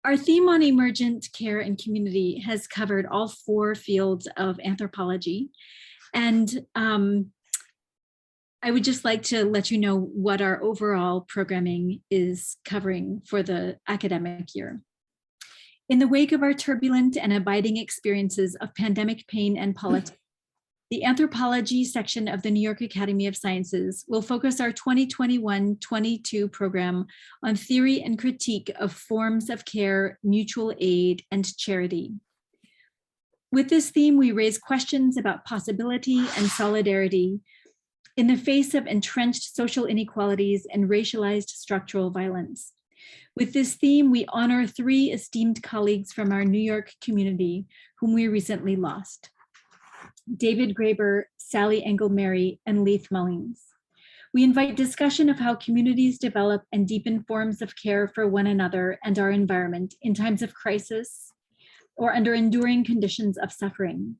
Our theme on emergent care and community has covered all 4 fields of anthropology. And I would just like to let you know what our overall programming is covering for the academic year. In the wake of our turbulent and abiding experiences of pandemic pain and politics, the Anthropology section of the New York Academy of Sciences will focus our 2021-22 program on theory and critique of forms of care, mutual aid, and charity. With this theme, we raise questions about possibility and solidarity in the face of entrenched social inequalities and racialized structural violence. With this theme, we honor 3 esteemed colleagues from our New York community whom we recently lost: David Graeber, Sally Engelmary, and Leith Mullings. We invite discussion of how communities develop and deepen forms of care for one another and our environment in times of crisis or under enduring conditions of suffering.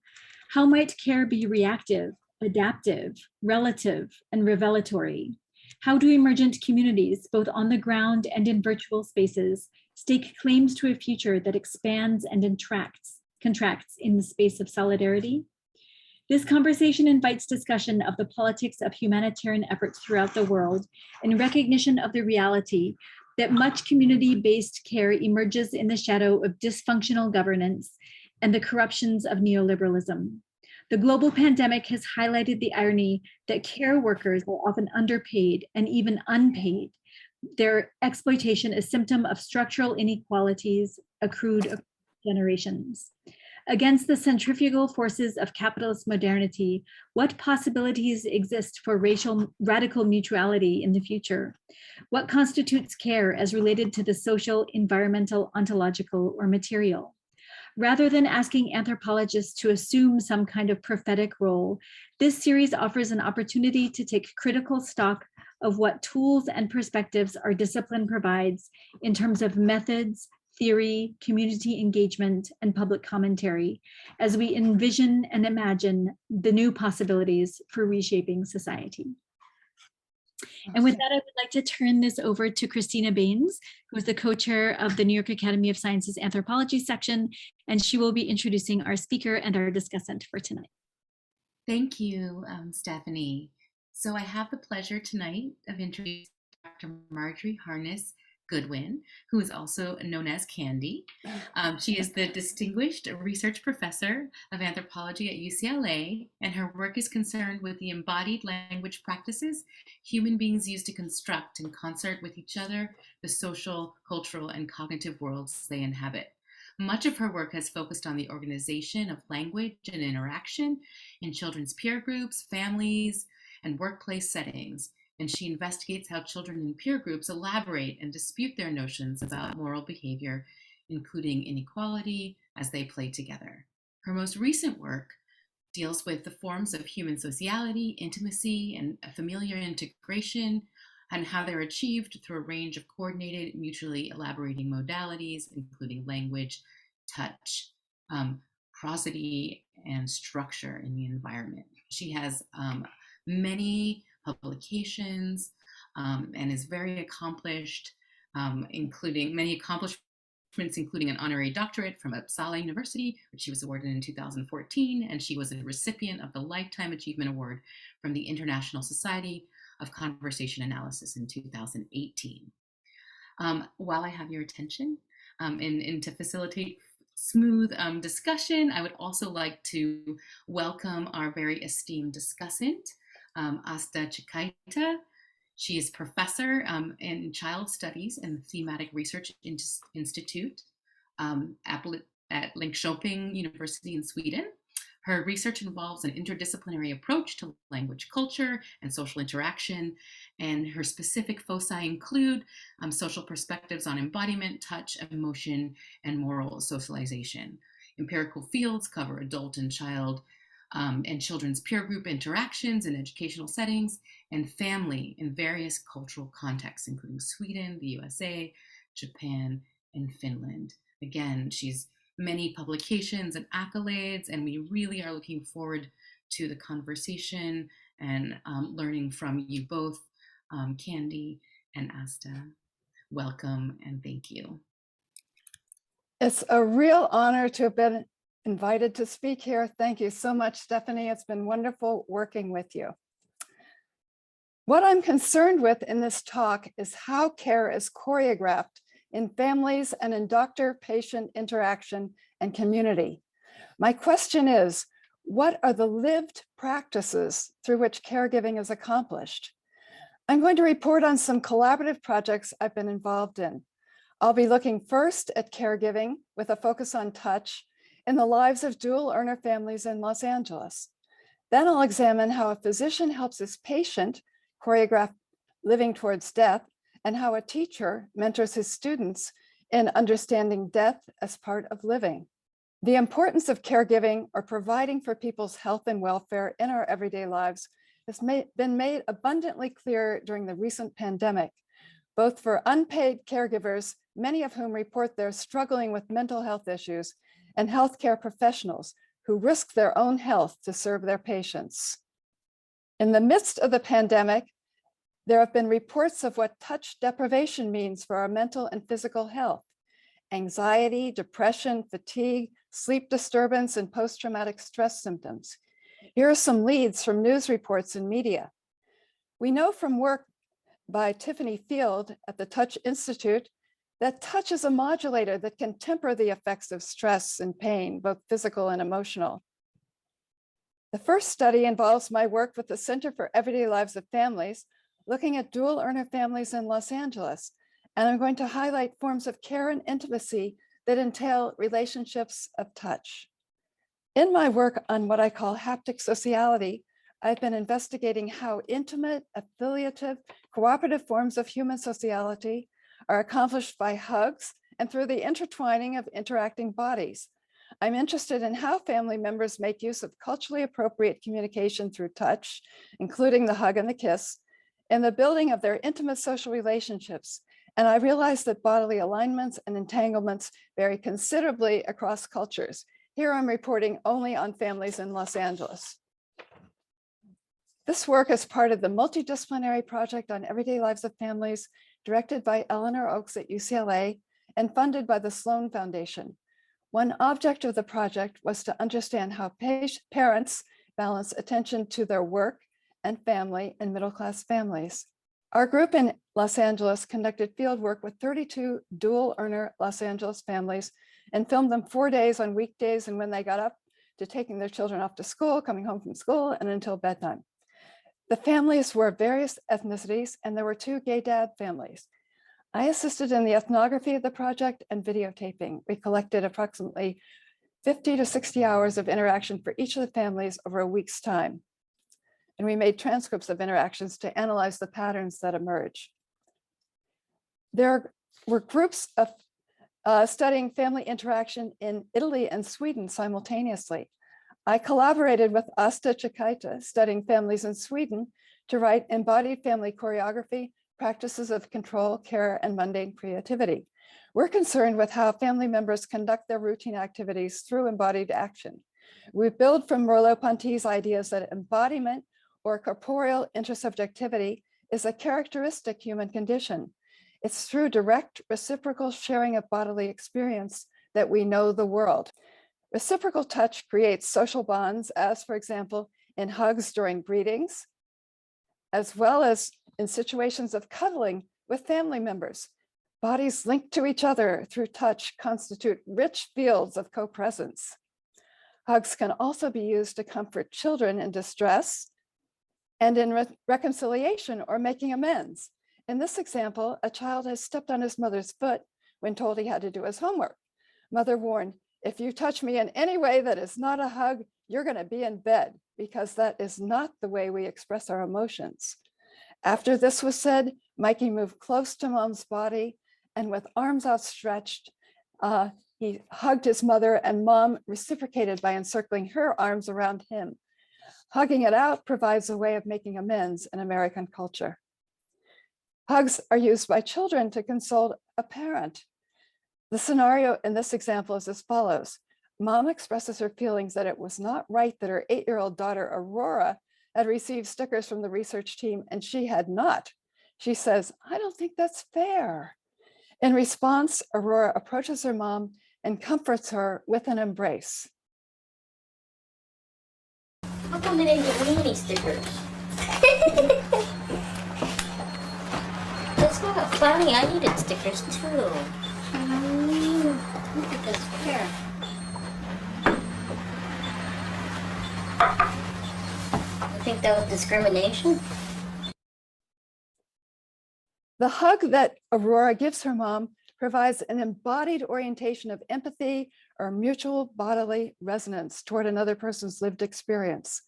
How might care be reactive, adaptive, relative, and revelatory? How do emergent communities, both on the ground and in virtual spaces, stake claims to a future that expands and contracts in the space of solidarity? This conversation invites discussion of the politics of humanitarian efforts throughout the world in recognition of the reality that much community-based care emerges in the shadow of dysfunctional governance and the corruptions of neoliberalism. The global pandemic has highlighted the irony that care workers are often underpaid and even unpaid. Their exploitation is a symptom of structural inequalities accrued across generations. Against the centrifugal forces of capitalist modernity, what possibilities exist for radical mutuality in the future? What constitutes care as related to the social, environmental, ontological, or material? Rather than asking anthropologists to assume some kind of prophetic role, this series offers an opportunity to take critical stock of what tools and perspectives our discipline provides in terms of methods, theory, community engagement, and public commentary as we envision and imagine the new possibilities for reshaping society. And with that, I would like to turn this over to Christina Baines, who is the co-chair of the New York Academy of Sciences Anthropology section, and she will be introducing our speaker and our discussant for tonight. Thank you, Stephanie. So I have the pleasure tonight of introducing Dr. Marjorie Goodwin, who is also known as Candy. She is the Distinguished Research Professor of Anthropology at UCLA, and her work is concerned with the embodied language practices human beings use to construct in concert with each other the social, cultural, and cognitive worlds they inhabit. Much of her work has focused on the organization of language and interaction in children's peer groups, families, and workplace settings. And she investigates how children in peer groups elaborate and dispute their notions about moral behavior, including inequality, as they play together. Her most recent work deals with the forms of human sociality, intimacy, and familiar integration, and how they're achieved through a range of coordinated, mutually elaborating modalities, including language, touch, prosody, and structure in the environment. She has many publications and is very accomplished, including many accomplishments, including an honorary doctorate from Uppsala University, which she was awarded in 2014, and she was a recipient of the Lifetime Achievement Award from the International Society of Conversation Analysis in 2018. While I have your attention and to facilitate smooth discussion, I would also like to welcome our very esteemed discussant, Asta Cekaite. She is professor in child studies in the Thematic Research Institute at Linköping University in Sweden. Her research involves an interdisciplinary approach to language, culture, and social interaction, and her specific foci include social perspectives on embodiment, touch, emotion, and moral socialization. Empirical fields cover adult and child and children's peer group interactions in educational settings, and family in various cultural contexts, including Sweden, the USA, Japan, and Finland. Again, she's many publications and accolades, and we really are looking forward to the conversation and learning from you both, Candy and Asta. Welcome and thank you. It's a real honor to have been invited to speak here. Thank you so much, Stephanie. It's been wonderful working with you. What I'm concerned with in this talk is how care is choreographed in families and in doctor-patient interaction and community. My question is, what are the lived practices through which caregiving is accomplished? I'm going to report on some collaborative projects I've been involved in. I'll be looking first at caregiving with a focus on touch in the lives of dual earner families in Los Angeles. Then I'll examine how a physician helps his patient choreograph living towards death and how a teacher mentors his students in understanding death as part of living. The importance of caregiving or providing for people's health and welfare in our everyday lives has been made abundantly clear during the recent pandemic, both for unpaid caregivers, many of whom report they're struggling with mental health issues, and healthcare professionals who risk their own health to serve their patients. In the midst of the pandemic, there have been reports of what touch deprivation means for our mental and physical health: anxiety, depression, fatigue, sleep disturbance, and post-traumatic stress symptoms. Here are some leads from news reports and media. We know from work by Tiffany Field at the Touch Institute that touch is a modulator that can temper the effects of stress and pain, both physical and emotional. The first study involves my work with the Center for Everyday Lives of Families, looking at dual earner families in Los Angeles. And I'm going to highlight forms of care and intimacy that entail relationships of touch. In my work on what I call haptic sociality, I've been investigating how intimate, affiliative, cooperative forms of human sociality are accomplished by hugs and through the intertwining of interacting bodies. I'm interested in how family members make use of culturally appropriate communication through touch, including the hug and the kiss, in the building of their intimate social relationships. And I realized that bodily alignments and entanglements vary considerably across cultures. Here I'm reporting only on families in Los Angeles. This work is part of the multidisciplinary project on everyday lives of families, directed by Eleanor Oakes at UCLA and funded by the Sloan Foundation. One object of the project was to understand how parents balance attention to their work and family in middle-class families. Our group in Los Angeles conducted field work with 32 dual earner Los Angeles families and filmed them 4 days on weekdays and when they got up to taking their children off to school, coming home from school, and until bedtime. The families were of various ethnicities, and there were 2 gay dad families. I assisted in the ethnography of the project and videotaping. We collected approximately 50 to 60 hours of interaction for each of the families over a week's time. And we made transcripts of interactions to analyze the patterns that emerge. There were groups of studying family interaction in Italy and Sweden simultaneously. I collaborated with Asta Cekaite, studying families in Sweden, to write embodied family choreography, practices of control, care, and mundane creativity. We're concerned with how family members conduct their routine activities through embodied action. We build from Merleau-Ponty's ideas that embodiment or corporeal intersubjectivity is a characteristic human condition. It's through direct reciprocal sharing of bodily experience that we know the world. Reciprocal touch creates social bonds, as for example, in hugs during greetings, as well as in situations of cuddling with family members. Bodies linked to each other through touch constitute rich fields of co-presence. Hugs can also be used to comfort children in distress and in reconciliation or making amends. In this example, a child has stepped on his mother's foot when told he had to do his homework. Mother warned, "If you touch me in any way that is not a hug, you're going to be in bed," because that is not the way we express our emotions. After this was said, Mikey moved close to Mom's body, and with arms outstretched, he hugged his mother, and Mom reciprocated by encircling her arms around him. Hugging it out provides a way of making amends in American culture. Hugs are used by children to console a parent. The scenario in this example is as follows. Mom expresses her feelings that it was not right that her 8-year-old daughter, Aurora, had received stickers from the research team and she had not. She says, "I don't think that's fair." In response, Aurora approaches her mom and comforts her with an embrace. How come they didn't give me any stickers? That's not funny. I needed stickers too. Look at this. Here. I think that was discrimination. The hug that Aurora gives her mom provides an embodied orientation of empathy or mutual bodily resonance toward another person's lived experience.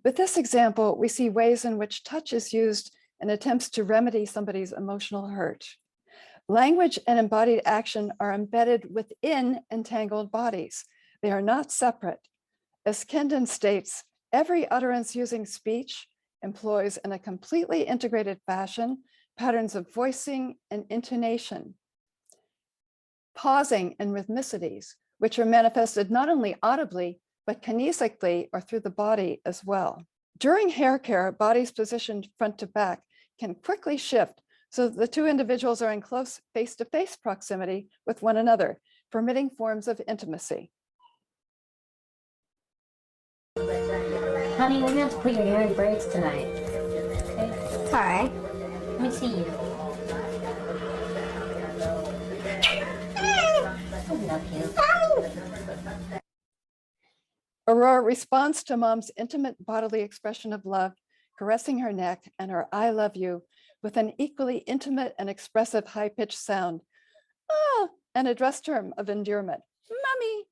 With this example, we see ways in which touch is used in attempts to remedy somebody's emotional hurt. Language and embodied action are embedded within entangled bodies. They are not separate. As Kendon states, every utterance using speech employs in a completely integrated fashion patterns of voicing and intonation, pausing and rhythmicities, which are manifested not only audibly, but kinesically or through the body as well. During hair care, bodies positioned front to back can quickly shift so that the two individuals are in close face-to-face proximity with one another, permitting forms of intimacy. Honey, we're gonna have to put your hair in braids tonight. Okay? It's all right. Let me see you. I love you. Aurora responds to mom's intimate bodily expression of love, caressing her neck and her I love you with an equally intimate and expressive high-pitched sound, an address term of endearment, mommy.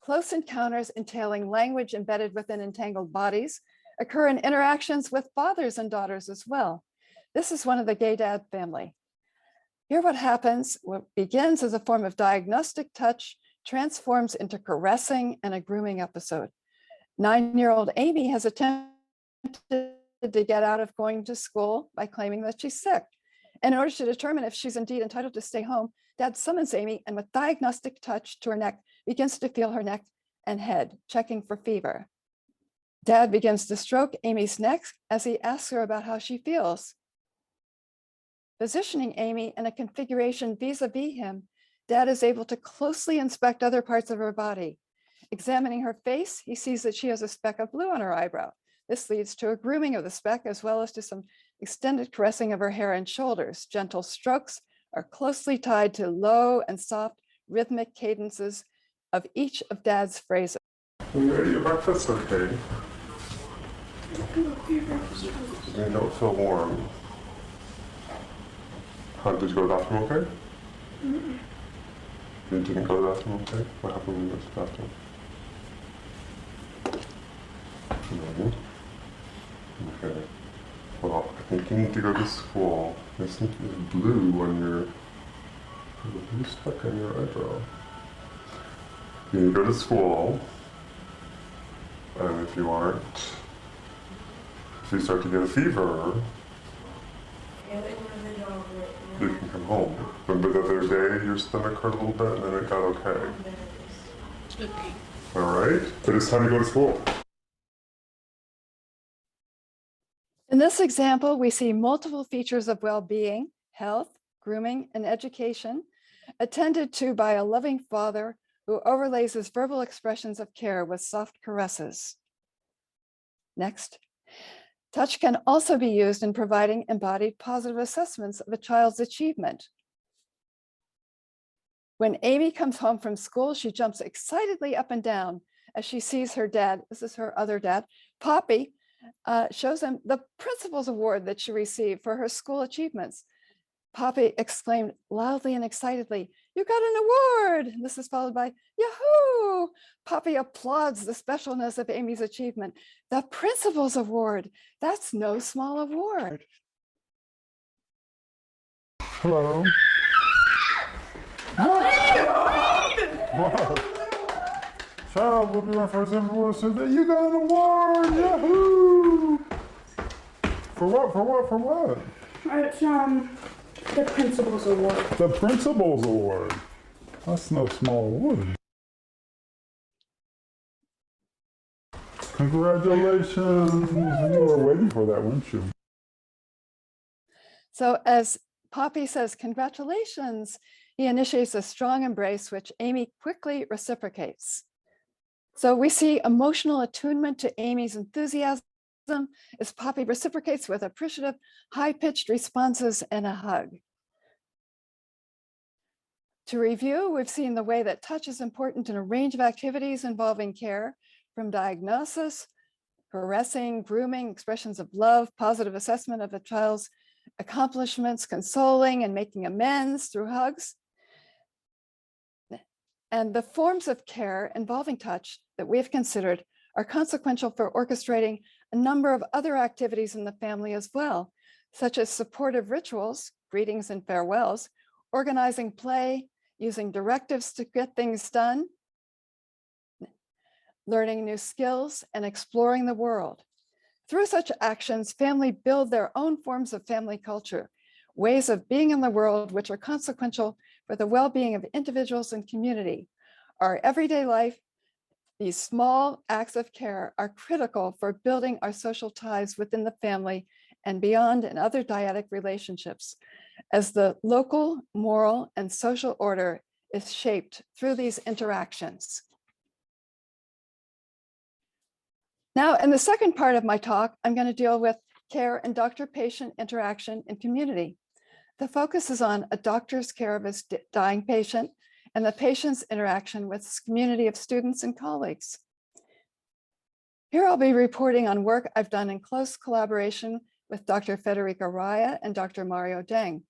Close encounters entailing language embedded within entangled bodies occur in interactions with fathers and daughters as well. This is one of the gay dad family. Here what happens, what begins as a form of diagnostic touch transforms into caressing and a grooming episode. 9-year-old Amy has attempted to get out of going to school by claiming that she's sick. And in order to determine if she's indeed entitled to stay home, Dad summons Amy and with diagnostic touch to her neck, begins to feel her neck and head, checking for fever. Dad begins to stroke Amy's neck as he asks her about how she feels. Positioning Amy in a configuration vis-a-vis him, Dad is able to closely inspect other parts of her body. Examining her face, he sees that she has a speck of blue on her eyebrow. This leads to a grooming of the speck as well as to some extended caressing of her hair and shoulders. Gentle strokes are closely tied to low and soft rhythmic cadences of each of Dad's phrases. Are you ready? Your breakfast okay? You don't feel warm. How did you go to the bathroom okay? You didn't go to the bathroom okay? What happened when you went to the bathroom? No. Okay. Well, I think you need to go to school. There's blue on your blue speck on your eyebrow. You need to go to school. And if you start to get a fever, you can come home. But the other day, your stomach hurt a little bit, and then it got okay. Okay. All right, but it's time to go to school. In this example, we see multiple features of well-being, health, grooming, and education, attended to by a loving father who overlays his verbal expressions of care with soft caresses. Next. Touch can also be used in providing embodied positive assessments of a child's achievement. When Amy comes home from school, she jumps excitedly up and down as she sees her dad, this is her other dad, Poppy, shows him the principal's award that she received for her school achievements. Poppy exclaimed loudly and excitedly, "You got an award!" This is followed by, "Yahoo!" Poppy applauds the specialness of Amy's achievement. The principal's award, that's no small award. Hello. What? Child will be my first award today. You got an award! Yahoo! For what? For what? For what? It's the principal's award. The principal's award. That's no small award. Congratulations. You were waiting for that, weren't you? So as Poppy says, congratulations, He initiates a strong embrace, which Amy quickly reciprocates. So we see emotional attunement to Amy's enthusiasm as Poppy reciprocates with appreciative, high-pitched responses and a hug. To review, we've seen the way that touch is important in a range of activities involving care, from diagnosis, caressing, grooming, expressions of love, positive assessment of a child's accomplishments, consoling and making amends through hugs. And the forms of care involving touch that we have considered are consequential for orchestrating a number of other activities in the family as well, such as supportive rituals, greetings and farewells, organizing play, using directives to get things done, learning new skills, and exploring the world. Through such actions, families build their own forms of family culture, ways of being in the world which are consequential for the well-being of individuals and community. Our everyday life, these small acts of care are critical for building our social ties within the family and beyond in other dyadic relationships, as the local, moral, and social order is shaped through these interactions. Now, in the second part of my talk, I'm going to deal with care and doctor-patient interaction in community. The focus is on a doctor's care of his dying patient and the patient's interaction with his community of students and colleagues. Here I'll be reporting on work I've done in close collaboration with Dr. Federica Raya and Dr. Mario Deng.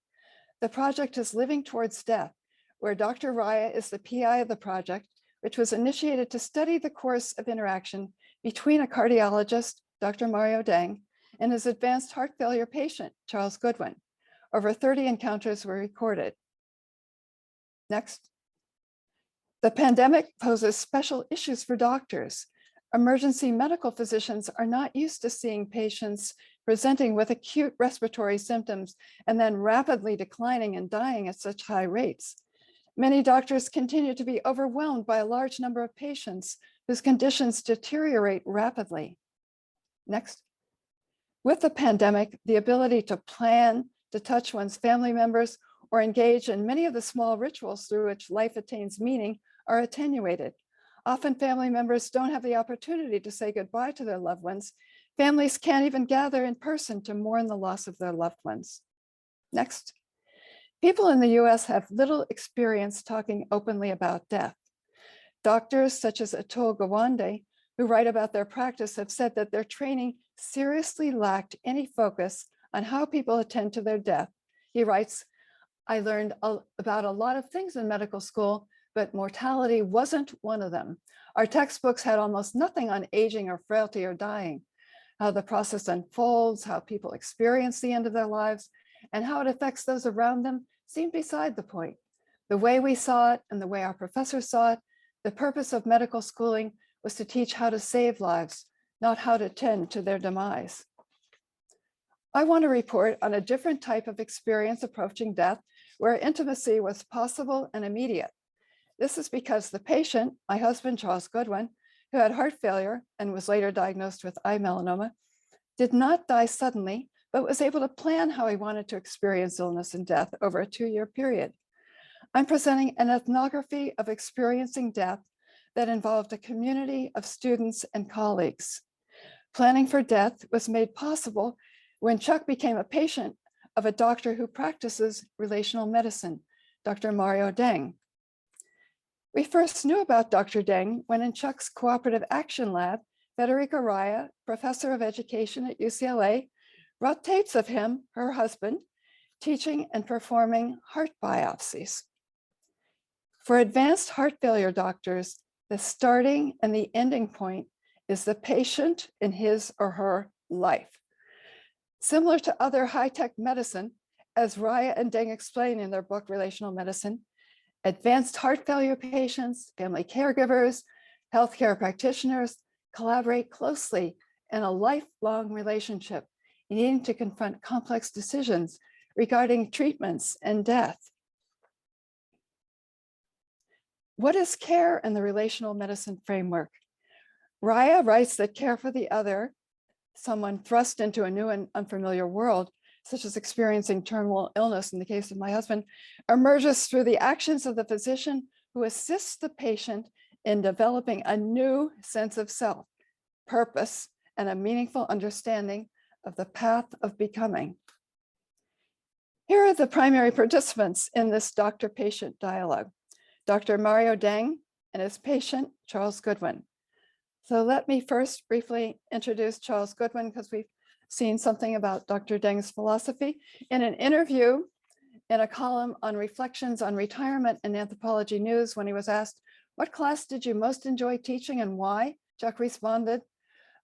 The project is Living Towards Death, where Dr. Raya is the PI of the project, which was initiated to study the course of interaction between a cardiologist, Dr. Mario Deng, and his advanced heart failure patient, Charles Goodwin. Over 30 encounters were recorded. Next. The pandemic poses special issues for doctors. Emergency medical physicians are not used to seeing patients presenting with acute respiratory symptoms and then rapidly declining and dying at such high rates. Many doctors continue to be overwhelmed by a large number of patients whose conditions deteriorate rapidly. Next. With the pandemic, the ability to plan, to touch one's family members, or engage in many of the small rituals through which life attains meaning are attenuated. Often family members don't have the opportunity to say goodbye to their loved ones. Families can't even gather in person to mourn the loss of their loved ones. Next. People in the US have little experience talking openly about death. Doctors such as Atul Gawande, who write about their practice, have said that their training seriously lacked any focus on how people attend to their death. He writes, "I learned about a lot of things in medical school, but mortality wasn't one of them. Our textbooks had almost nothing on aging or frailty or dying. How the process unfolds, how people experience the end of their lives, and how it affects those around them seemed beside the point. The way we saw it and the way our professors saw it, the purpose of medical schooling was to teach how to save lives, not how to tend to their demise." I want to report on a different type of experience approaching death where intimacy was possible and immediate. This is because the patient, my husband, Charles Goodwin, who had heart failure and was later diagnosed with eye melanoma, did not die suddenly, but was able to plan how he wanted to experience illness and death over a 2-year period. I'm presenting an ethnography of experiencing death that involved a community of students and colleagues. Planning for death was made possible when Chuck became a patient of a doctor who practices relational medicine, Dr. Mario Deng. We first knew about Dr. Deng when in Chuck's cooperative action lab, Federica Raya, professor of education at UCLA, brought tapes of him, her husband, teaching and performing heart biopsies. For advanced heart failure doctors, the starting and the ending point is the patient in his or her life. Similar to other high-tech medicine, as Raya and Deng explain in their book, Relational Medicine, advanced heart failure patients, family caregivers, healthcare practitioners collaborate closely in a lifelong relationship, needing to confront complex decisions regarding treatments and death. What is care in the relational medicine framework? Raya writes that care for the other, someone thrust into a new and unfamiliar world, such as experiencing terminal illness in the case of my husband, emerges through the actions of the physician who assists the patient in developing a new sense of self, purpose, and a meaningful understanding of the path of becoming. Here are the primary participants in this doctor-patient dialogue: Dr. Mario Deng and his patient, Charles Goodwin. So let me first briefly introduce Charles Goodwin, because we've seen something about Dr. Deng's philosophy. In an interview in a column on reflections on retirement in Anthropology News, when he was asked, "What class did you most enjoy teaching and why?" Chuck responded,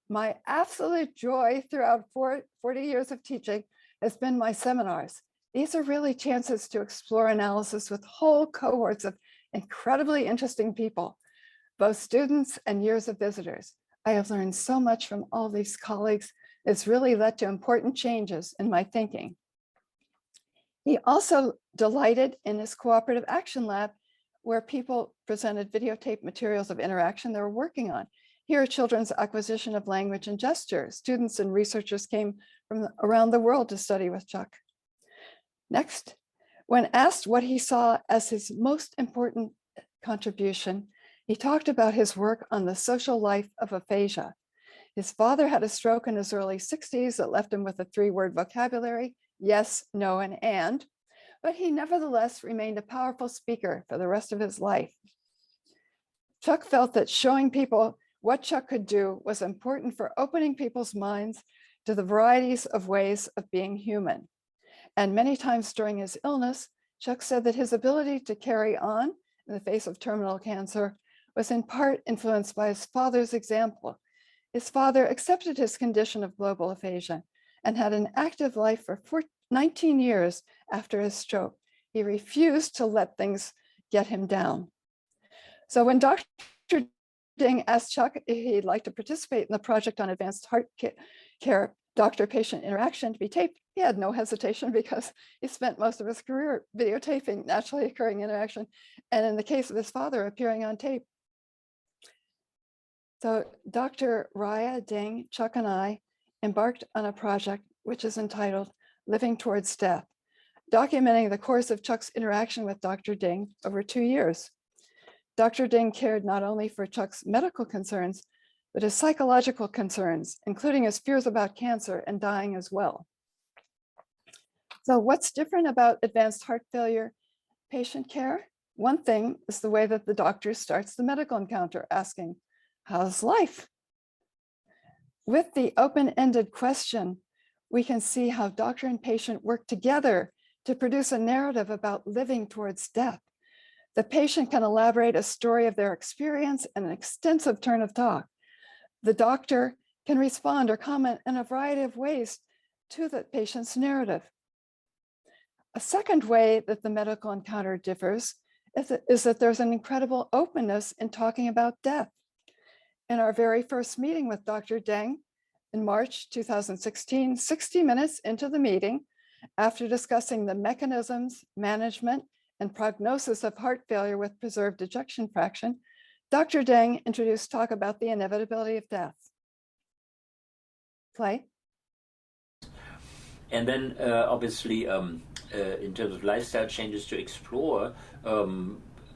"My absolute joy throughout 40 years of teaching has been my seminars. These are really chances to explore analysis with whole cohorts of incredibly interesting people, both students and years of visitors. I have learned so much from all these colleagues. It's really led to important changes in my thinking." He also delighted in his cooperative action lab, where people presented videotape materials of interaction they were working on. Here, children's acquisition of language and gesture. Students and researchers came from around the world to study with Chuck. Next, when asked what he saw as his most important contribution, he talked about his work on the social life of aphasia. His father had a stroke in his early 60s that left him with a 3-word vocabulary: yes, no, and, but he nevertheless remained a powerful speaker for the rest of his life. Chuck felt that showing people what Chuck could do was important for opening people's minds to the varieties of ways of being human. And many times during his illness, Chuck said that his ability to carry on in the face of terminal cancer was in part influenced by his father's example. His father accepted his condition of global aphasia and had an active life for 19 years after his stroke. He refused to let things get him down. So when Dr. Deng asked Chuck if he'd like to participate in the project on advanced heart care doctor-patient interaction to be taped, he had no hesitation, because he spent most of his career videotaping naturally occurring interaction, and in the case of his father, appearing on tape. So Dr. Raya Deng, Chuck, and I embarked on a project which is entitled Living Towards Death, documenting the course of Chuck's interaction with Dr. Deng over 2 years. Dr. Deng cared not only for Chuck's medical concerns, but his psychological concerns, including his fears about cancer and dying as well. So what's different about advanced heart failure patient care? One thing is the way that the doctor starts the medical encounter, asking, "How's life?" With the open-ended question, we can see how doctor and patient work together to produce a narrative about living towards death. The patient can elaborate a story of their experience in an extensive turn of talk. The doctor can respond or comment in a variety of ways to the patient's narrative. A second way that the medical encounter differs is that there's an incredible openness in talking about death. In our very first meeting with Dr. Deng in March 2016, 60 minutes into the meeting, after discussing the mechanisms, management, and prognosis of heart failure with preserved ejection fraction, Dr. Deng introduced talk about the inevitability of death. Play. And then obviously, in terms of lifestyle changes to explore,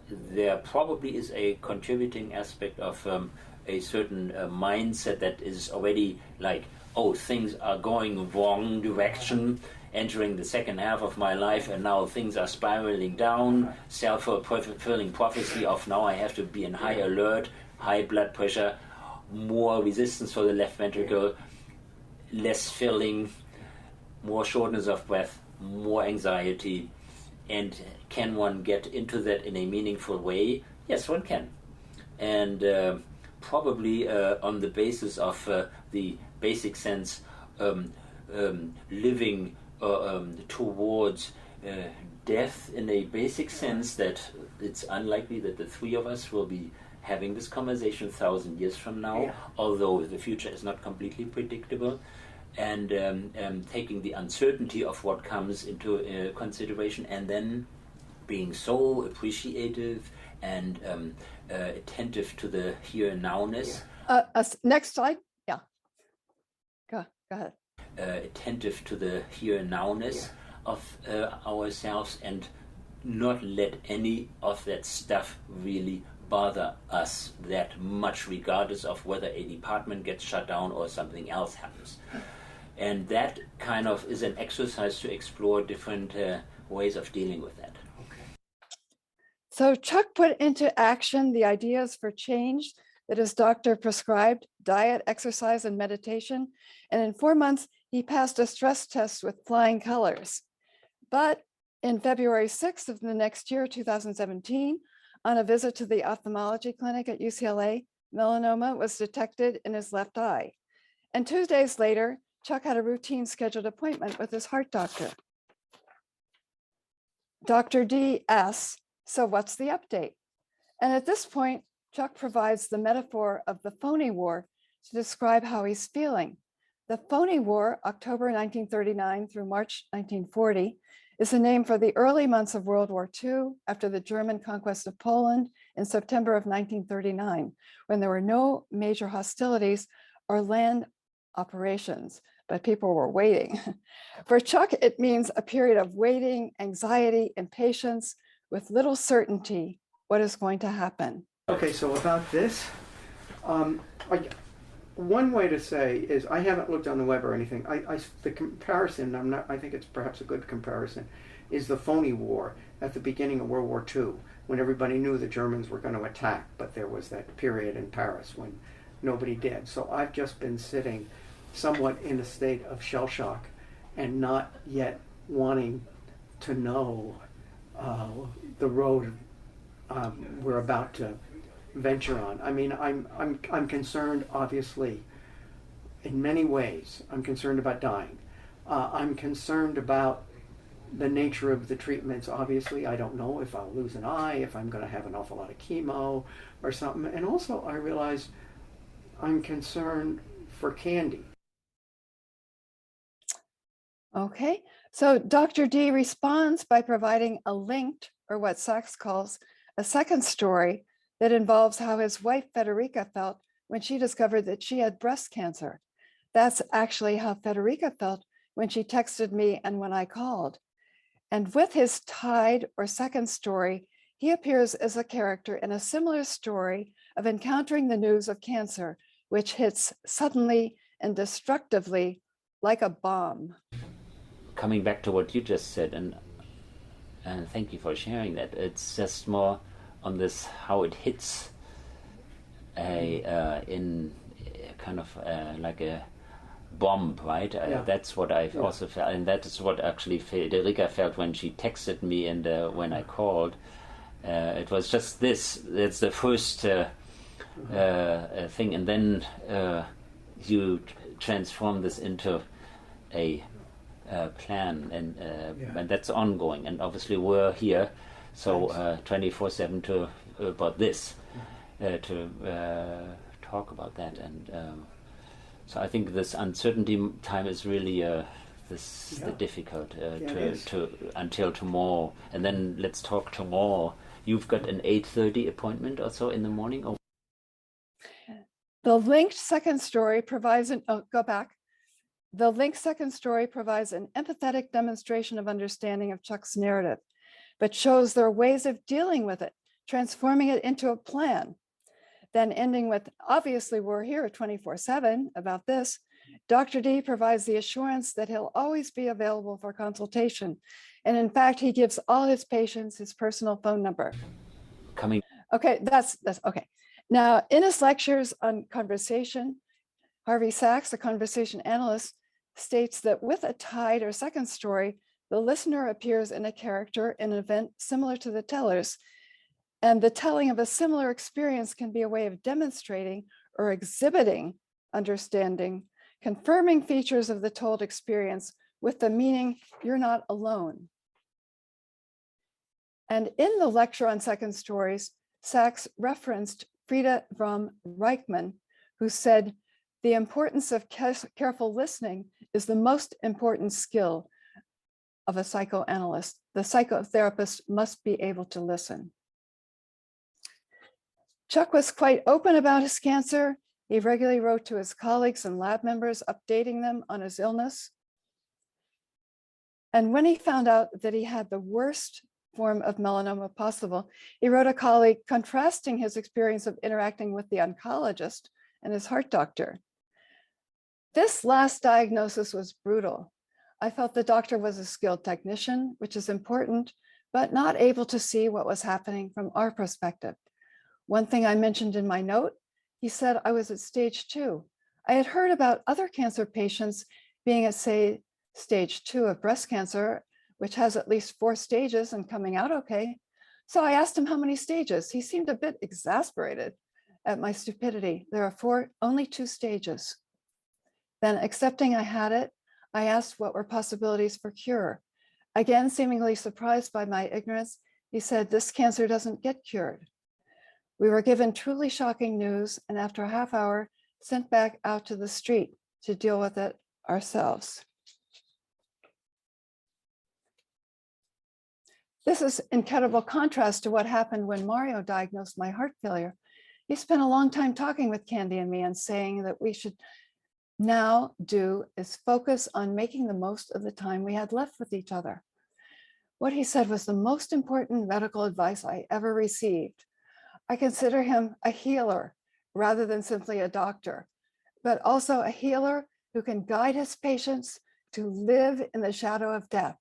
there probably is a contributing aspect of a certain mindset that is already like, oh, things are going wrong direction, entering the second half of my life, and now things are spiraling down, self-fulfilling prophecy of now I have to be in high alert, high blood pressure, more resistance for the left ventricle, less filling, more shortness of breath, more anxiety. And can one get into that in a meaningful way? Yes, one can. And probably on the basis of the basic sense living towards death in a basic sense, that it's unlikely that the three of us will be having this conversation 1,000 years from now, although the future is not completely predictable. And taking the uncertainty of what comes into consideration, and then being so appreciative and attentive to the here and nowness. Next slide. Yeah. Go ahead. attentive to the here and nowness of ourselves, and not let any of that stuff really bother us that much, regardless of whether a department gets shut down or something else happens. And that kind of is an exercise to explore different ways of dealing with that. So Chuck put into action the ideas for change that his doctor prescribed: diet, exercise, and meditation. And in 4 months, he passed a stress test with flying colors. But in February 6th of the next year, 2017, on a visit to the ophthalmology clinic at UCLA, melanoma was detected in his left eye. And 2 days later, Chuck had a routine scheduled appointment with his heart doctor. Dr. D asks, "So what's the update?" And at this point, Chuck provides the metaphor of the phony war to describe how he's feeling. The phony war, October 1939 through March 1940, is the name for the early months of World War II after the German conquest of Poland in September of 1939, when there were no major hostilities or land operations, but people were waiting. For Chuck, it means a period of waiting, anxiety, impatience, with little certainty what is going to happen. Okay, so about this, one way to say is, I haven't looked on the web or anything. The comparison, I think it's perhaps a good comparison, is the phony war at the beginning of World War II, when everybody knew the Germans were going to attack, but there was that period in Paris when nobody did. So I've just been sitting somewhat in a state of shell shock and not yet wanting to know the road we're about to venture on. I mean, I'm concerned, obviously, in many ways. I'm concerned about dying. I'm concerned about the nature of the treatments. Obviously, I don't know if I'll lose an eye, if I'm going to have an awful lot of chemo or something. And also, I realize I'm concerned for Candy. Okay, so Dr. D responds by providing a linked, or what Sachs calls a second story, that involves how his wife Federica felt when she discovered that she had breast cancer. That's actually how Federica felt when she texted me and when I called. And with his tied or second story, he appears as a character in a similar story of encountering the news of cancer, which hits suddenly and destructively like a bomb. Coming back to what you just said, and thank you for sharing that, it's just more on this how it hits in kind of like a bomb, right? Yeah. That's what I've also felt, and that is what actually Federica felt when she texted me and when I called. It was just this. That's the first thing, and then you transform this into a plan, and that's ongoing. And obviously, we're here, so 24/7 to about this, to talk about that, and so I think this uncertainty time is really the difficult to until tomorrow, and then let's talk tomorrow. You've got an 8:30 appointment or so in the morning. Oh. The linked second story provides an The linked second story provides an empathetic demonstration of understanding of Chuck's narrative, but shows there are ways of dealing with it, transforming it into a plan. Then ending with, obviously we're here 24/7 about this. Dr. D provides the assurance that he'll always be available for consultation. And in fact, he gives all his patients his personal phone number. Okay, that's okay. Now, in his lectures on conversation, Harvey Sachs, the conversation analyst, states that with a tied or second story, the listener appears in a character in an event similar to the teller's, and the telling of a similar experience can be a way of demonstrating or exhibiting understanding, confirming features of the told experience with the meaning you're not alone. And in the lecture on second stories, Sachs referenced Frieda von Reichmann, who said, "The importance of careful listening is the most important skill of a psychoanalyst. The psychotherapist must be able to listen." Chuck was quite open about his cancer, He regularly wrote to his colleagues and lab members, updating them on his illness. And when he found out that he had the worst form of melanoma possible, he wrote a colleague contrasting his experience of interacting with the oncologist and his heart doctor. This last diagnosis was brutal. I felt the doctor was a skilled technician, which is important, but not able to see what was happening from our perspective. One thing I mentioned in my note, he said I was at stage 2. I had heard about other cancer patients being at, say, stage 2 of breast cancer, which has at least 4 stages and coming out okay. So I asked him how many stages. He seemed a bit exasperated at my stupidity. There are only 2 stages. Then, accepting I had it, I asked what were possibilities for cure. Again, seemingly surprised by my ignorance, he said, this cancer doesn't get cured. We were given truly shocking news, and after a half hour, sent back out to the street to deal with it ourselves. This is incredible contrast to what happened when Mario diagnosed my heart failure. He spent a long time talking with Candy and me and saying that we should now do is focus on making the most of the time we had left with each other. What he said was the most important medical advice I ever received. I consider him a healer rather than simply a doctor, but also a healer who can guide his patients to live in the shadow of death.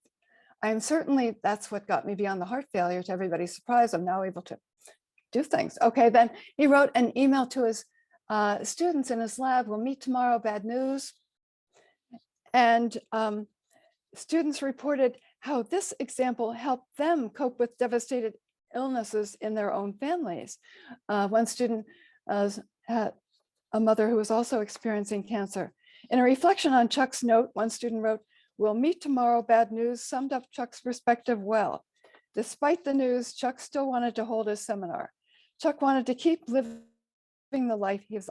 I am certainly, that's what got me beyond the heart failure. To everybody's surprise, I'm now able to do things. Okay, then he wrote an email to his students in his lab. We'll meet tomorrow, bad news. And students reported how this example helped them cope with devastated illnesses in their own families. One student had a mother who was also experiencing cancer. In a reflection on Chuck's note, one student wrote, "We'll meet tomorrow, bad news," summed up Chuck's perspective well. Despite the news, Chuck still wanted to hold his seminar. Chuck wanted to keep living the life he was.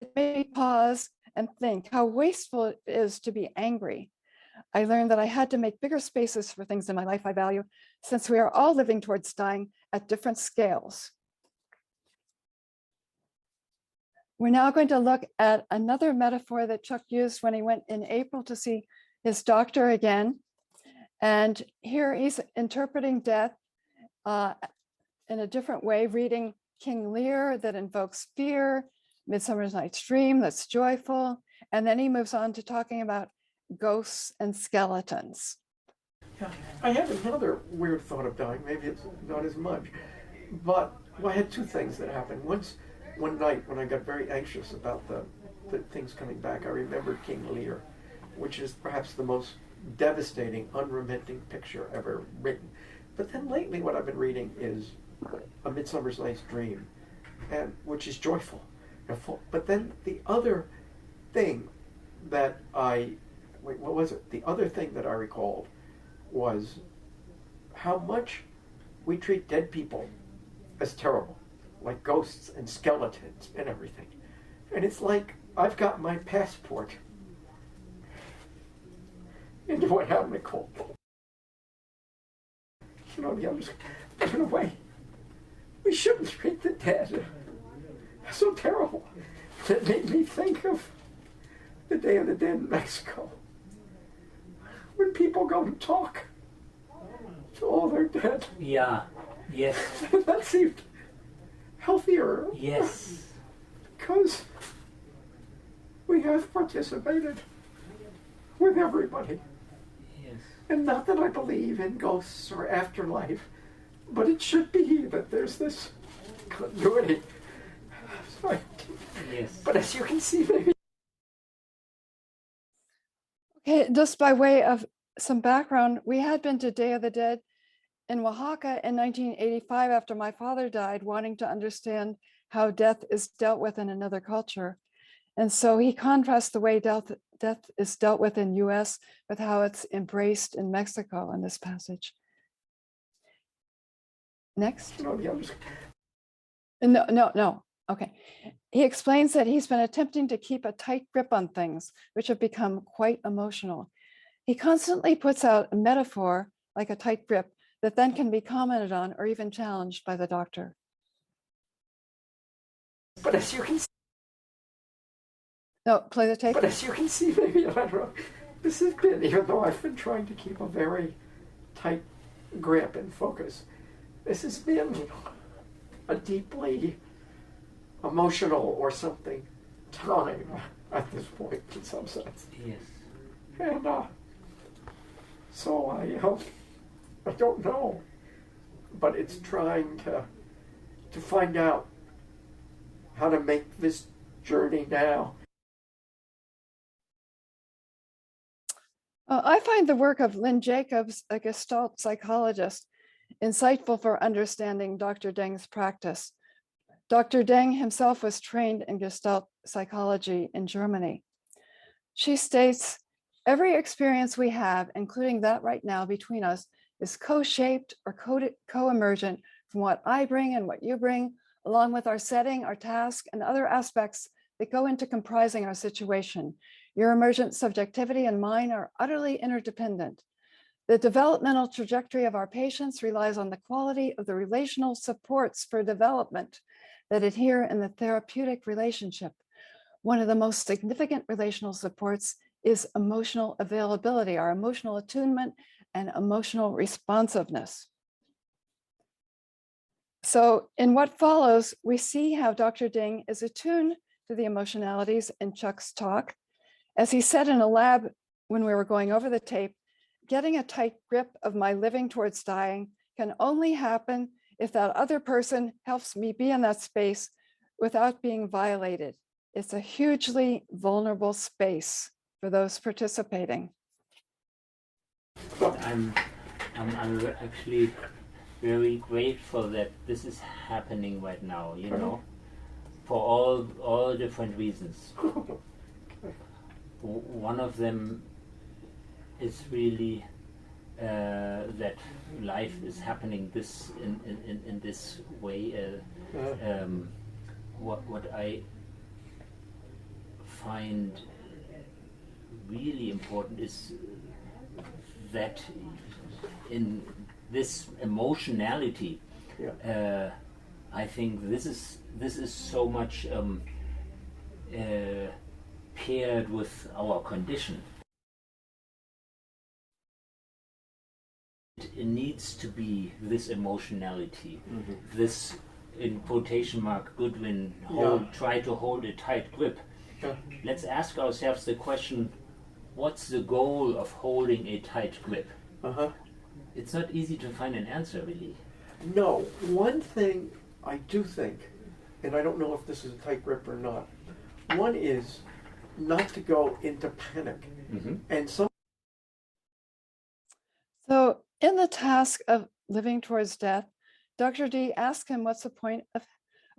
It made me pause and think how wasteful it is to be angry. I learned that I had to make bigger spaces for things in my life I value, since we are all living towards dying at different scales. We're now going to look at another metaphor that Chuck used when he went in April to see his doctor again. And here he's interpreting death in a different way, reading King Lear that invokes fear, Midsummer Night's Dream that's joyful, and then he moves on to talking about ghosts and skeletons. Yeah, I had another weird thought of dying. Maybe it's not as much, but I had 2 things that happened. One night when I got very anxious about the things coming back, I remembered King Lear, which is perhaps the most devastating, unrelenting picture ever written. But then lately what I've been reading is A Midsummer Night's Dream, which is joyful. But then the other thing that the other thing that I recalled was how much we treat dead people as terrible, like ghosts and skeletons and everything. And it's like I've got my passport into what happened at Coldwell. You know, the others given away. We shouldn't treat the dead. That's so terrible. That made me think of the Day of the Dead in Mexico. When people go to talk to all their dead. Yeah, yes. That seemed healthier. Yes. Because we have participated with everybody. Yes. And not that I believe in ghosts or afterlife, but it should be that there's this continuity. Sorry. Yes. But as you can see, maybe. Okay, just by way of some background, we had been to Day of the Dead in Oaxaca in 1985 after my father died, wanting to understand how death is dealt with in another culture. And so he contrasts the way death is dealt with in US with how it's embraced in Mexico in this passage. Next. No. Okay. He explains that he's been attempting to keep a tight grip on things, which have become quite emotional. He constantly puts out a metaphor, like a tight grip, that then can be commented on or even challenged by the doctor. But as you can see, No, play the tape. but as you can see, maybe, I don't know, this has been, even though I've been trying to keep a very tight grip and focus, this has been a deeply emotional or something time at this point, in some sense. Yes. And so I don't know, but it's trying to find out how to make this journey now. I find the work of Lynn Jacobs, a Gestalt psychologist, insightful for understanding Dr. Deng's practice. Dr. Deng himself was trained in Gestalt psychology in Germany. She states, every experience we have, including that right now between us, is co-shaped or co-emergent from what I bring and what you bring, along with our setting, our task, and other aspects that go into comprising our situation. Your emergent subjectivity and mine are utterly interdependent. The developmental trajectory of our patients relies on the quality of the relational supports for development that adhere in the therapeutic relationship. One of the most significant relational supports is emotional availability, our emotional attunement and emotional responsiveness. So in what follows, we see how Dr. Deng is attuned to the emotionalities in Chuck's talk. As he said in a lab when we were going over the tape, getting a tight grip of my living towards dying can only happen if that other person helps me be in that space without being violated. It's a hugely vulnerable space for those participating. I'm actually very grateful that this is happening right now, you know, for all different reasons. One of them is really that life is happening this in this way. What I find really important is that in this emotionality, I think this is so much paired with our condition. It needs to be this emotionality, this, in quotation mark, Goodwin, try to hold a tight grip. Let's ask ourselves the question, what's the goal of holding a tight grip? It's not easy to find an answer, really. No, one thing I do think, and I don't know if this is a tight grip or not, one is not to go into panic. And so In the task of living towards death, Dr. D asked him what's the point of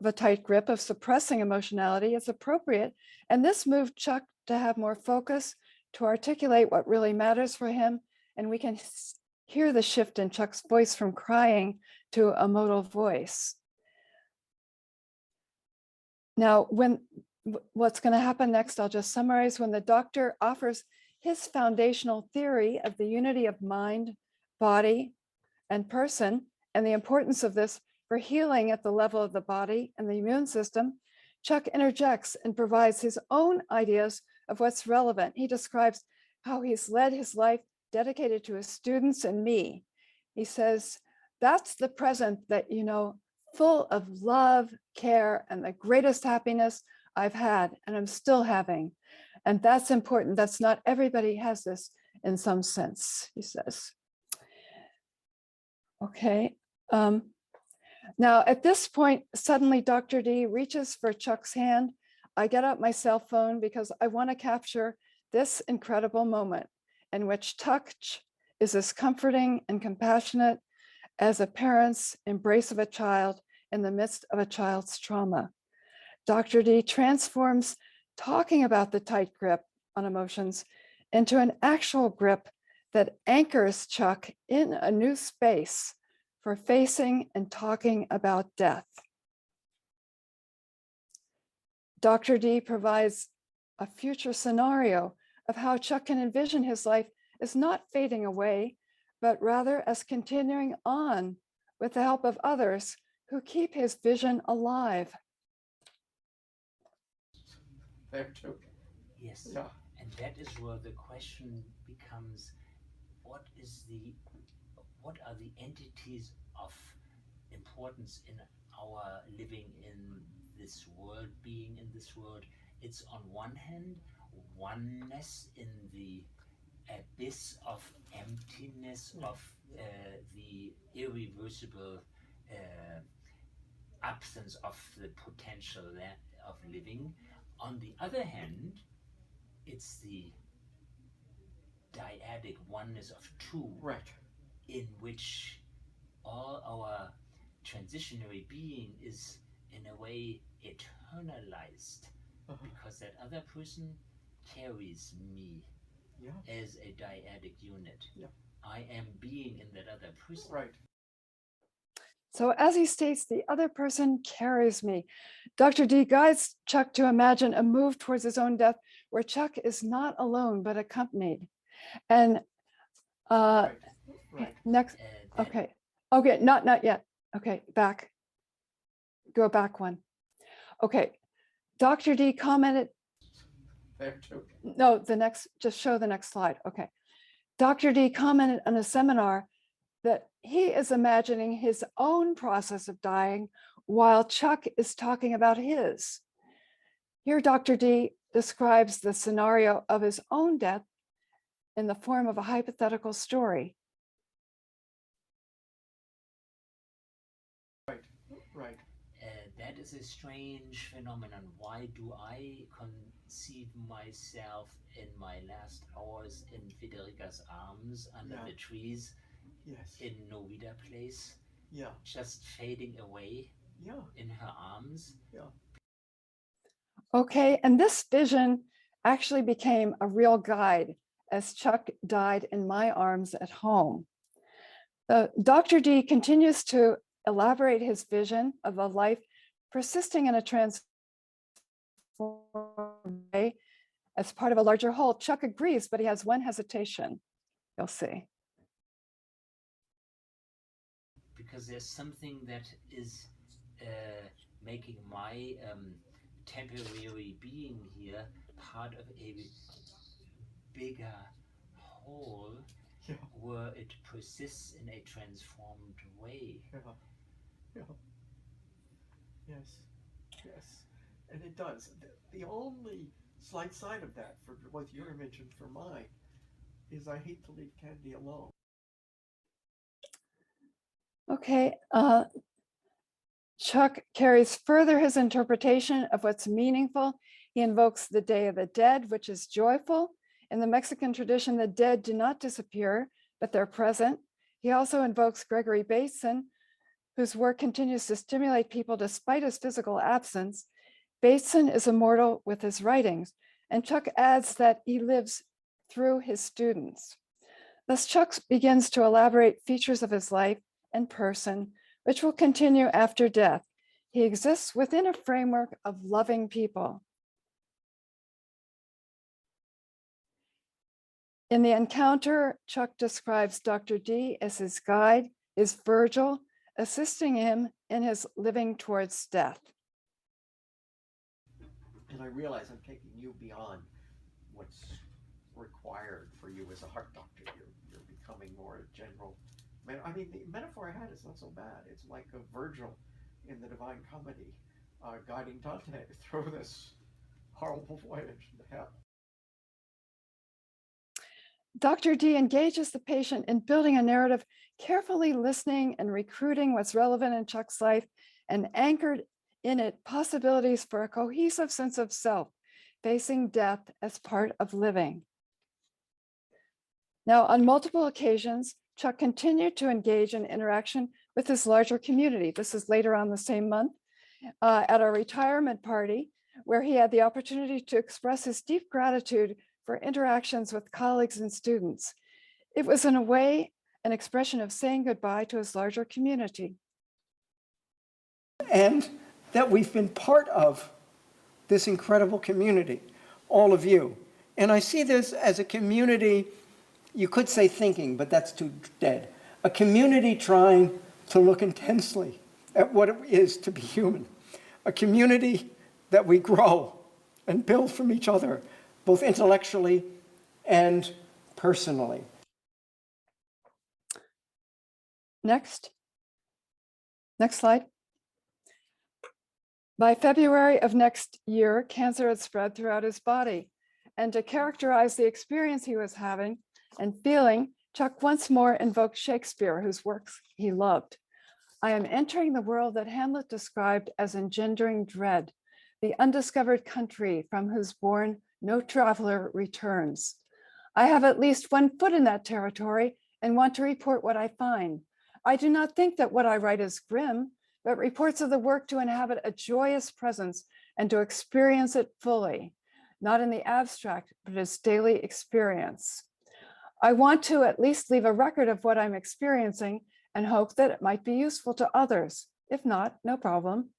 a tight grip, of suppressing emotionality is appropriate. And this moved Chuck to have more focus, to articulate what really matters for him. And we can hear the shift in Chuck's voice from crying to a modal voice. Now, what's going to happen next, I'll just summarize. When the doctor offers his foundational theory of the unity of mind, body, and person, and the importance of this for healing at the level of the body and the immune system, Chuck interjects and provides his own ideas of what's relevant. He describes how he's led his life dedicated to his students and me. He says, that's the present that, you know, full of love, care, and the greatest happiness I've had, and I'm still having. And that's important. That's not everybody has this in some sense, he says. Okay. Now at this point, suddenly Dr. D reaches for Chuck's hand. I get out my cell phone because I want to capture this incredible moment in which touch is as comforting and compassionate as a parent's embrace of a child in the midst of a child's trauma. Dr. D transforms talking about the tight grip on emotions into an actual grip that anchors Chuck in a new space for facing and talking about death. Dr. D provides a future scenario of how Chuck can envision his life as not fading away, but rather as continuing on with the help of others who keep his vision alive. there too. Yes. Yeah. And that is where the question becomes, what are the entities of importance in our living in this world, being in this world? It's on one hand, oneness in the abyss of emptiness, of the irreversible absence of the potential of living. On the other hand, it's the dyadic oneness of two, Right. in which all our transitionary being is in a way eternalized, because that other person carries me as a dyadic unit. Yeah. I am being in that other person. Right. So as he states, the other person carries me. Dr. D guides Chuck to imagine a move towards his own death where Chuck is not alone, but accompanied. And Right. next, okay, not yet. Okay, back, go back one. Okay, Dr. D commented, There too. no, the next, just show the next slide. Okay. Dr. D commented on a seminar that he is imagining his own process of dying while Chuck is talking about his. Here, Dr. D describes the scenario of his own death in the form of a hypothetical story. Right. That is a strange phenomenon. Why do I conceive myself in my last hours in Federica's arms under the trees in Novida Place? Yeah. Just fading away in her arms? Okay, and this vision actually became a real guide as Chuck died in my arms at home. Dr. D continues to elaborate his vision of a life persisting in a transformed way as part of a larger whole. Chuck agrees, but he has one hesitation. You'll see. Because there's something that is making my temporary being here part of a bigger whole where it persists in a transformed way. Yes, and it does. The only slight side of that, for both your image and for mine, is I hate to leave Candy alone. Okay, Chuck carries further his interpretation of what's meaningful. He invokes the Day of the Dead, which is joyful. In the Mexican tradition, the dead do not disappear, but they're present. He also invokes Gregory Bateson, whose work continues to stimulate people despite his physical absence. Bateson is immortal with his writings, and Chuck adds that he lives through his students. Thus, Chuck begins to elaborate features of his life and person, which will continue after death. He exists within a framework of loving people. In the encounter, Chuck describes Dr. D as his guide, is Virgil, assisting him in his living towards death. And I realize I'm taking you beyond what's required for you as a heart doctor. You're becoming more general. I mean, the metaphor I had is not so bad. It's like a Virgil in the Divine Comedy guiding Dante through this horrible voyage into hell. Dr. D engages the patient in building a narrative, carefully listening and recruiting what's relevant in Chuck's life and anchored in it possibilities for a cohesive sense of self, facing death as part of living. Now, on multiple occasions, Chuck continued to engage in interaction with his larger community. This is later on the same month at a retirement party where he had the opportunity to express his deep gratitude for interactions with colleagues and students. It was in a way an expression of saying goodbye to his larger community. And that we've been part of this incredible community, all of you. And I see this as a community, you could say thinking, but that's too dead. A community trying to look intensely at what it is to be human. A community that we grow and build from each other, both intellectually and personally. Next slide. By February of next year, cancer had spread throughout his body. And to characterize the experience he was having and feeling, Chuck once more invoked Shakespeare, whose works he loved. I am entering the world that Hamlet described as engendering dread, the undiscovered country from whose bourne no traveler returns. I have at least 1 foot in that territory and want to report what I find. I do not think that what I write is grim, but reports of the work to inhabit a joyous presence and to experience it fully, not in the abstract, but as daily experience. I want to at least leave a record of what I'm experiencing and hope that it might be useful to others. If not, no problem.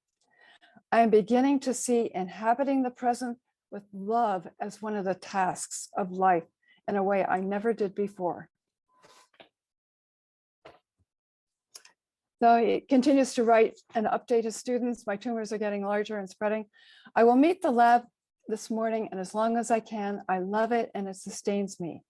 I am beginning to see inhabiting the present with love as one of the tasks of life in a way I never did before. So he continues to write and update his students. My tumors are getting larger and spreading. I will meet the lab this morning, and as long as I can, I love it and it sustains me.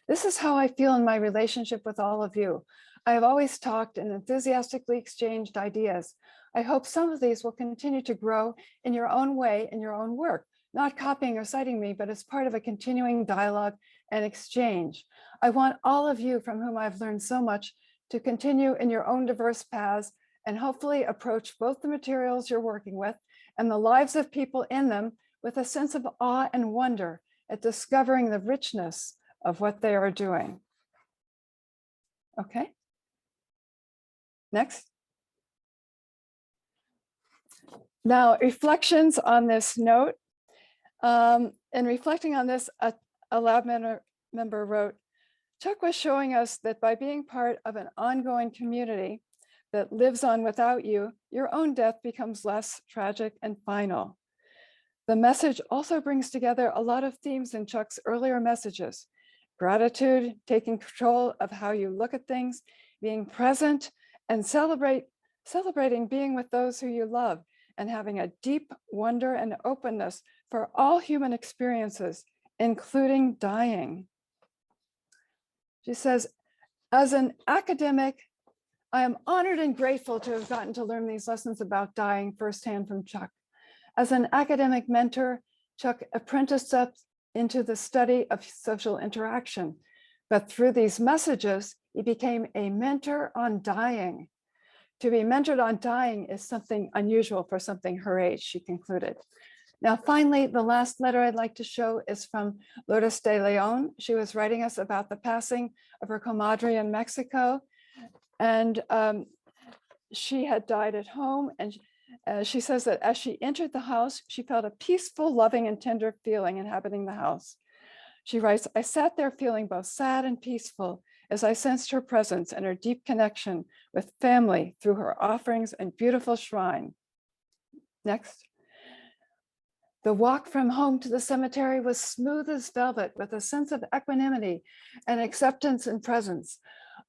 This is how I feel in my relationship with all of you. I have always talked and enthusiastically exchanged ideas. I hope some of these will continue to grow in your own way in your own work, not copying or citing me, but as part of a continuing dialogue and exchange. I want all of you from whom I've learned so much to continue in your own diverse paths and hopefully approach both the materials you're working with and the lives of people in them with a sense of awe and wonder at discovering the richness of what they are doing. Okay. Next. Now, reflections on this note. In reflecting on this, a lab member wrote, Chuck was showing us that by being part of an ongoing community that lives on without you, your own death becomes less tragic and final. The message also brings together a lot of themes in Chuck's earlier messages: gratitude, taking control of how you look at things, being present, and celebrating being with those who you love, and having a deep wonder and openness for all human experiences, including dying. She says, as an academic, I am honored and grateful to have gotten to learn these lessons about dying firsthand from Chuck. As an academic mentor, Chuck apprenticed us into the study of social interaction, but through these messages, he became a mentor on dying. To be mentored on dying is something unusual for something her age, she concluded. Now, finally, the last letter I'd like to show is from Lourdes de Leon. She was writing us about the passing of her comadre in Mexico. And she had died at home. And she says that as she entered the house, she felt a peaceful, loving, and tender feeling inhabiting the house. She writes, I sat there feeling both sad and peaceful as I sensed her presence and her deep connection with family through her offerings and beautiful shrine. Next. The walk from home to the cemetery was smooth as velvet with a sense of equanimity and acceptance and presence.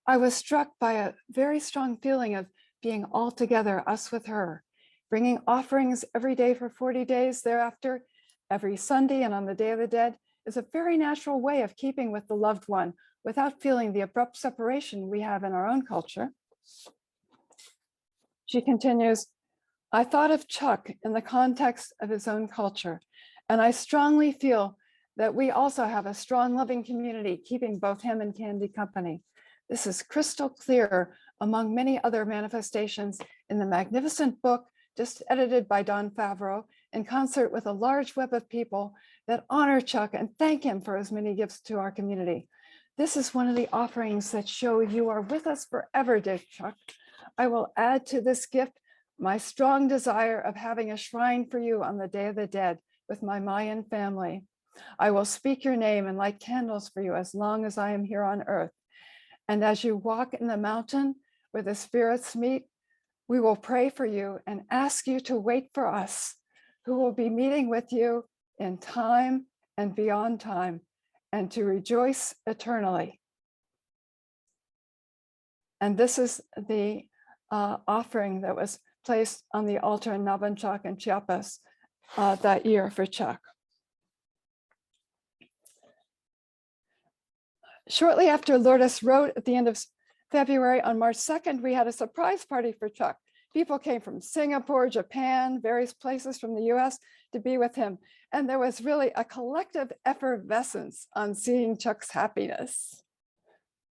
I was struck by a very strong feeling of being all together, us with her, bringing offerings every day for 40 days thereafter, every Sunday and on the Day of the Dead is a very natural way of keeping with the loved one without feeling the abrupt separation we have in our own culture. She continues, I thought of Chuck in the context of his own culture, and I strongly feel that we also have a strong, loving community keeping both him and Candy company. This is crystal clear among many other manifestations in the magnificent book just edited by Don Favreau in concert with a large web of people that honor Chuck and thank him for his many gifts to our community. This is one of the offerings that show you are with us forever, dear Chuck. I will add to this gift my strong desire of having a shrine for you on the Day of the Dead with my Mayan family. I will speak your name and light candles for you as long as I am here on earth. And as you walk in the mountain where the spirits meet, we will pray for you and ask you to wait for us, who will be meeting with you in time and beyond time, and to rejoice eternally. And this is the offering that was placed on the altar in Navanchak and Chiapas that year for Chuck. Shortly after Lourdes wrote at the end of February, on March 2nd, we had a surprise party for Chuck. People came from Singapore, Japan, various places from the US to be with him. And there was really a collective effervescence on seeing Chuck's happiness,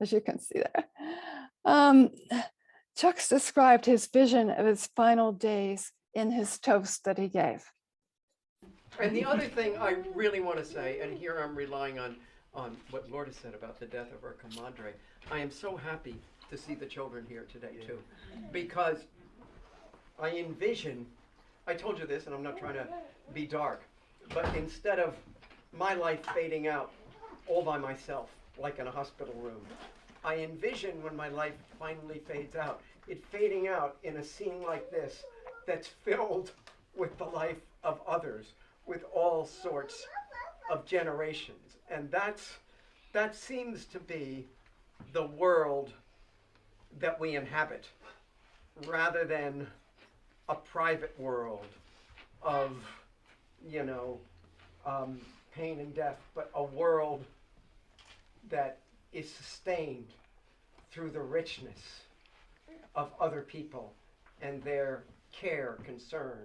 as you can see there. Chuck's described his vision of his final days in his toast that he gave. And the other thing I really want to say, and here I'm relying on what Lourdes said about the death of her comadre, I am so happy to see the children here today too, because I envision, I told you this and I'm not trying to be dark, but instead of my life fading out all by myself, like in a hospital room, I envision when my life finally fades out, it fading out in a scene like this that's filled with the life of others, with all sorts of generations. And that seems to be the world that we inhabit, rather than a private world of, you know, pain and death, but a world that is sustained through the richness of other people and their care, concern,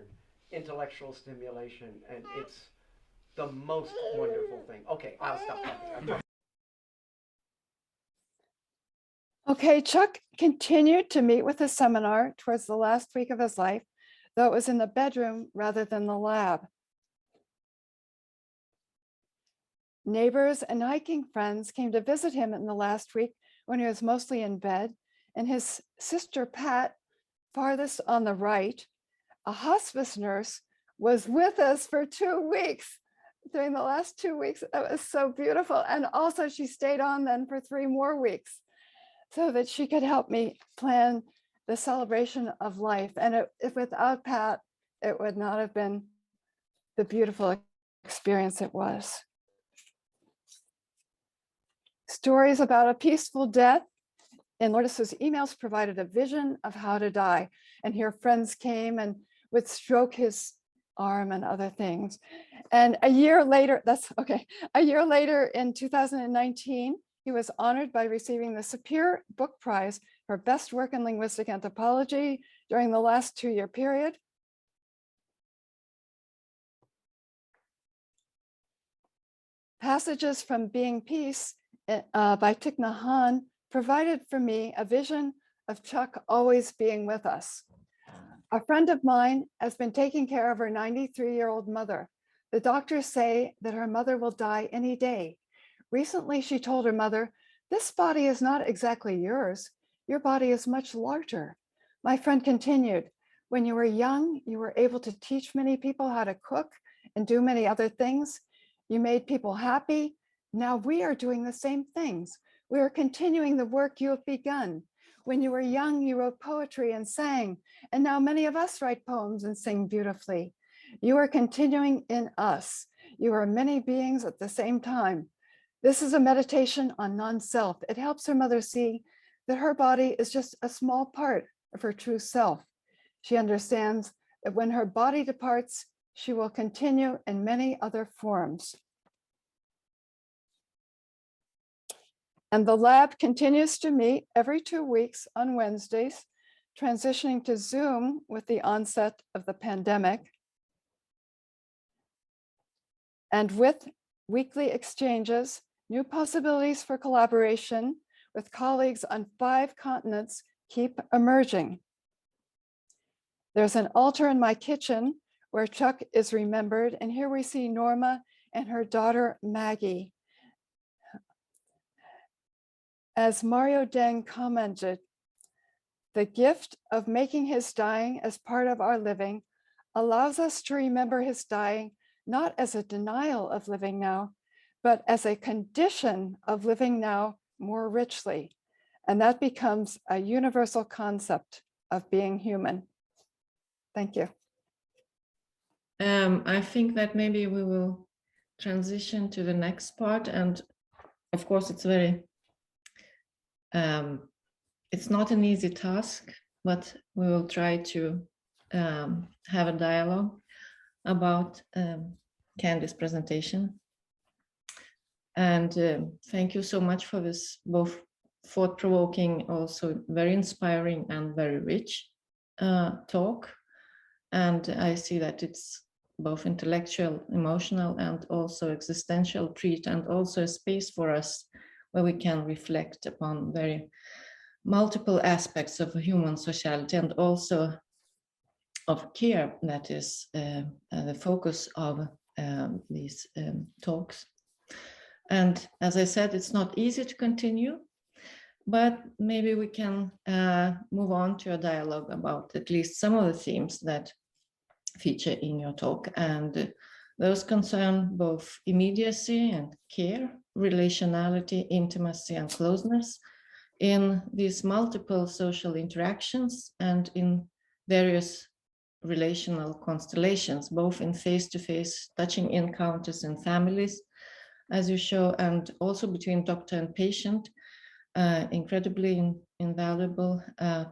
intellectual stimulation, and it's the most wonderful thing. Okay, I'll stop talking. Okay, Chuck continued to meet with his seminar towards the last week of his life, though it was in the bedroom rather than the lab. Neighbors and hiking friends came to visit him in the last week when he was mostly in bed, and his sister Pat, farthest on the right, a hospice nurse, was with us for 2 weeks. During the last 2 weeks, it was so beautiful. And also she stayed on then for 3 more weeks so that she could help me plan the celebration of life. And if without Pat, it would not have been the beautiful experience it was. Stories about a peaceful death in Lourdes's emails provided a vision of how to die. And here friends came and would stroke his arm and other things. And a year later, a year later in 2019, he was honored by receiving the Sapir Book Prize for best work in linguistic anthropology during the last 2-year period. Passages from Being Peace by Thich Nhat Hanh provided for me a vision of Chuck always being with us. A friend of mine has been taking care of her 93-year-old mother. The doctors say that her mother will die any day. Recently, she told her mother, "This body is not exactly yours. Your body is much larger." My friend continued, "When you were young, you were able to teach many people how to cook and do many other things. You made people happy. Now we are doing the same things. We are continuing the work you have begun. When you were young, you wrote poetry and sang, and now many of us write poems and sing beautifully. You are continuing in us. You are many beings at the same time. This is a meditation on non-self. It helps her mother see that her body is just a small part of her true self. She understands that when her body departs, she will continue in many other forms." And the lab continues to meet every 2 weeks on Wednesdays, transitioning to Zoom with the onset of the pandemic. And with weekly exchanges, new possibilities for collaboration with colleagues on 5 continents keep emerging. There's an altar in my kitchen where Chuck is remembered, and here we see Norma and her daughter Maggie. As Mario Deng commented, the gift of making his dying as part of our living allows us to remember his dying not as a denial of living now, but as a condition of living now more richly. And that becomes a universal concept of being human. Thank you. I think that maybe we will transition to the next part. And of course, it's very it's not an easy task, but we will try to have a dialogue about Candy's presentation. And thank you so much for this both thought-provoking, also very inspiring and very rich talk. And I see that it's both intellectual, emotional, and also existential treat, and also a space for us where we can reflect upon very multiple aspects of human sociality and also of care that is the focus of these talks. And as I said, it's not easy to continue, but maybe we can move on to a dialogue about at least some of the themes that feature in your talk. And those concern both immediacy and care, relationality, intimacy, and closeness in these multiple social interactions and in various relational constellations, both in face-to-face touching encounters in families, as you show, and also between doctor and patient, incredibly invaluable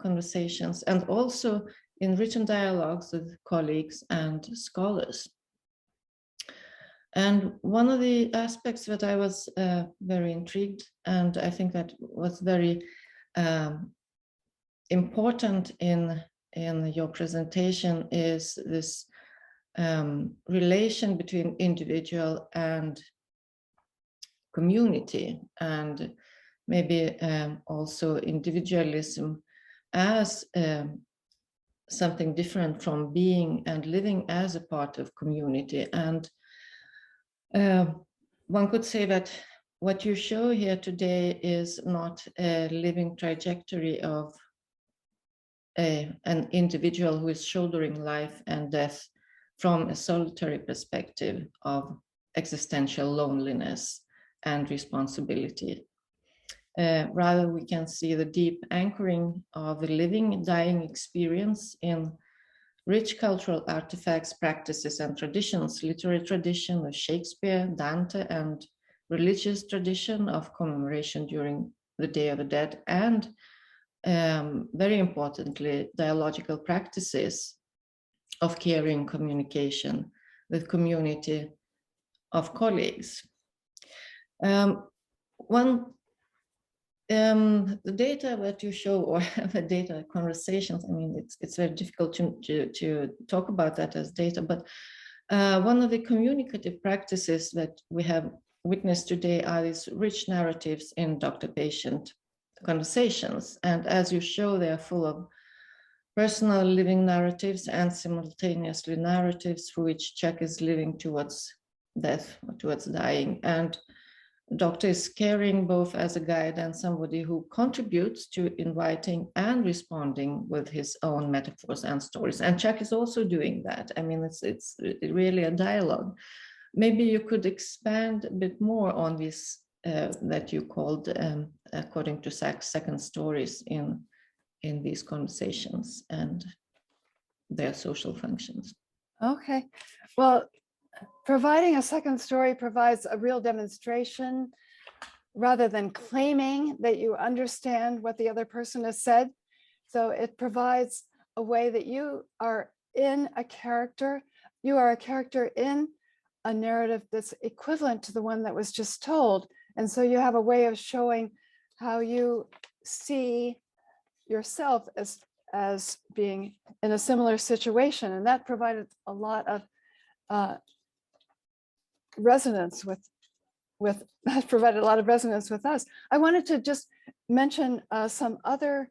conversations, and also in written dialogues with colleagues and scholars. And one of the aspects that I was very intrigued, and I think that was very important in your presentation, is this relation between individual and community, and maybe also individualism as something different from being and living as a part of community. And one could say that what you show here today is not a living trajectory of an individual who is shouldering life and death from a solitary perspective of existential loneliness and responsibility. Rather, we can see the deep anchoring of the living, dying experience in rich cultural artifacts, practices, and traditions, literary tradition of Shakespeare, Dante, and religious tradition of commemoration during the Day of the Dead, and very importantly, dialogical practices of caring communication with community of colleagues. The data that you show, or the data conversations, I mean, it's very difficult to talk about that as data, but one of the communicative practices that we have witnessed today are these rich narratives in doctor-patient conversations. And as you show, they are full of personal living narratives and simultaneously narratives through which Czech is living towards death or towards dying. And doctor is caring both as a guide and somebody who contributes to inviting and responding with his own metaphors and stories. And Czech is also doing that. I mean, it's really a dialogue. Maybe you could expand a bit more on this that you called, according to Sachs, second stories in these conversations and their social functions. Okay, well, providing a second story provides a real demonstration rather than claiming that you understand what the other person has said. So it provides a way that you are in a character, you are a character in a narrative that's equivalent to the one that was just told. And so you have a way of showing how you see yourself as being in a similar situation. And that provided a lot of resonance with that provided a lot of resonance with us. I wanted to just mention some other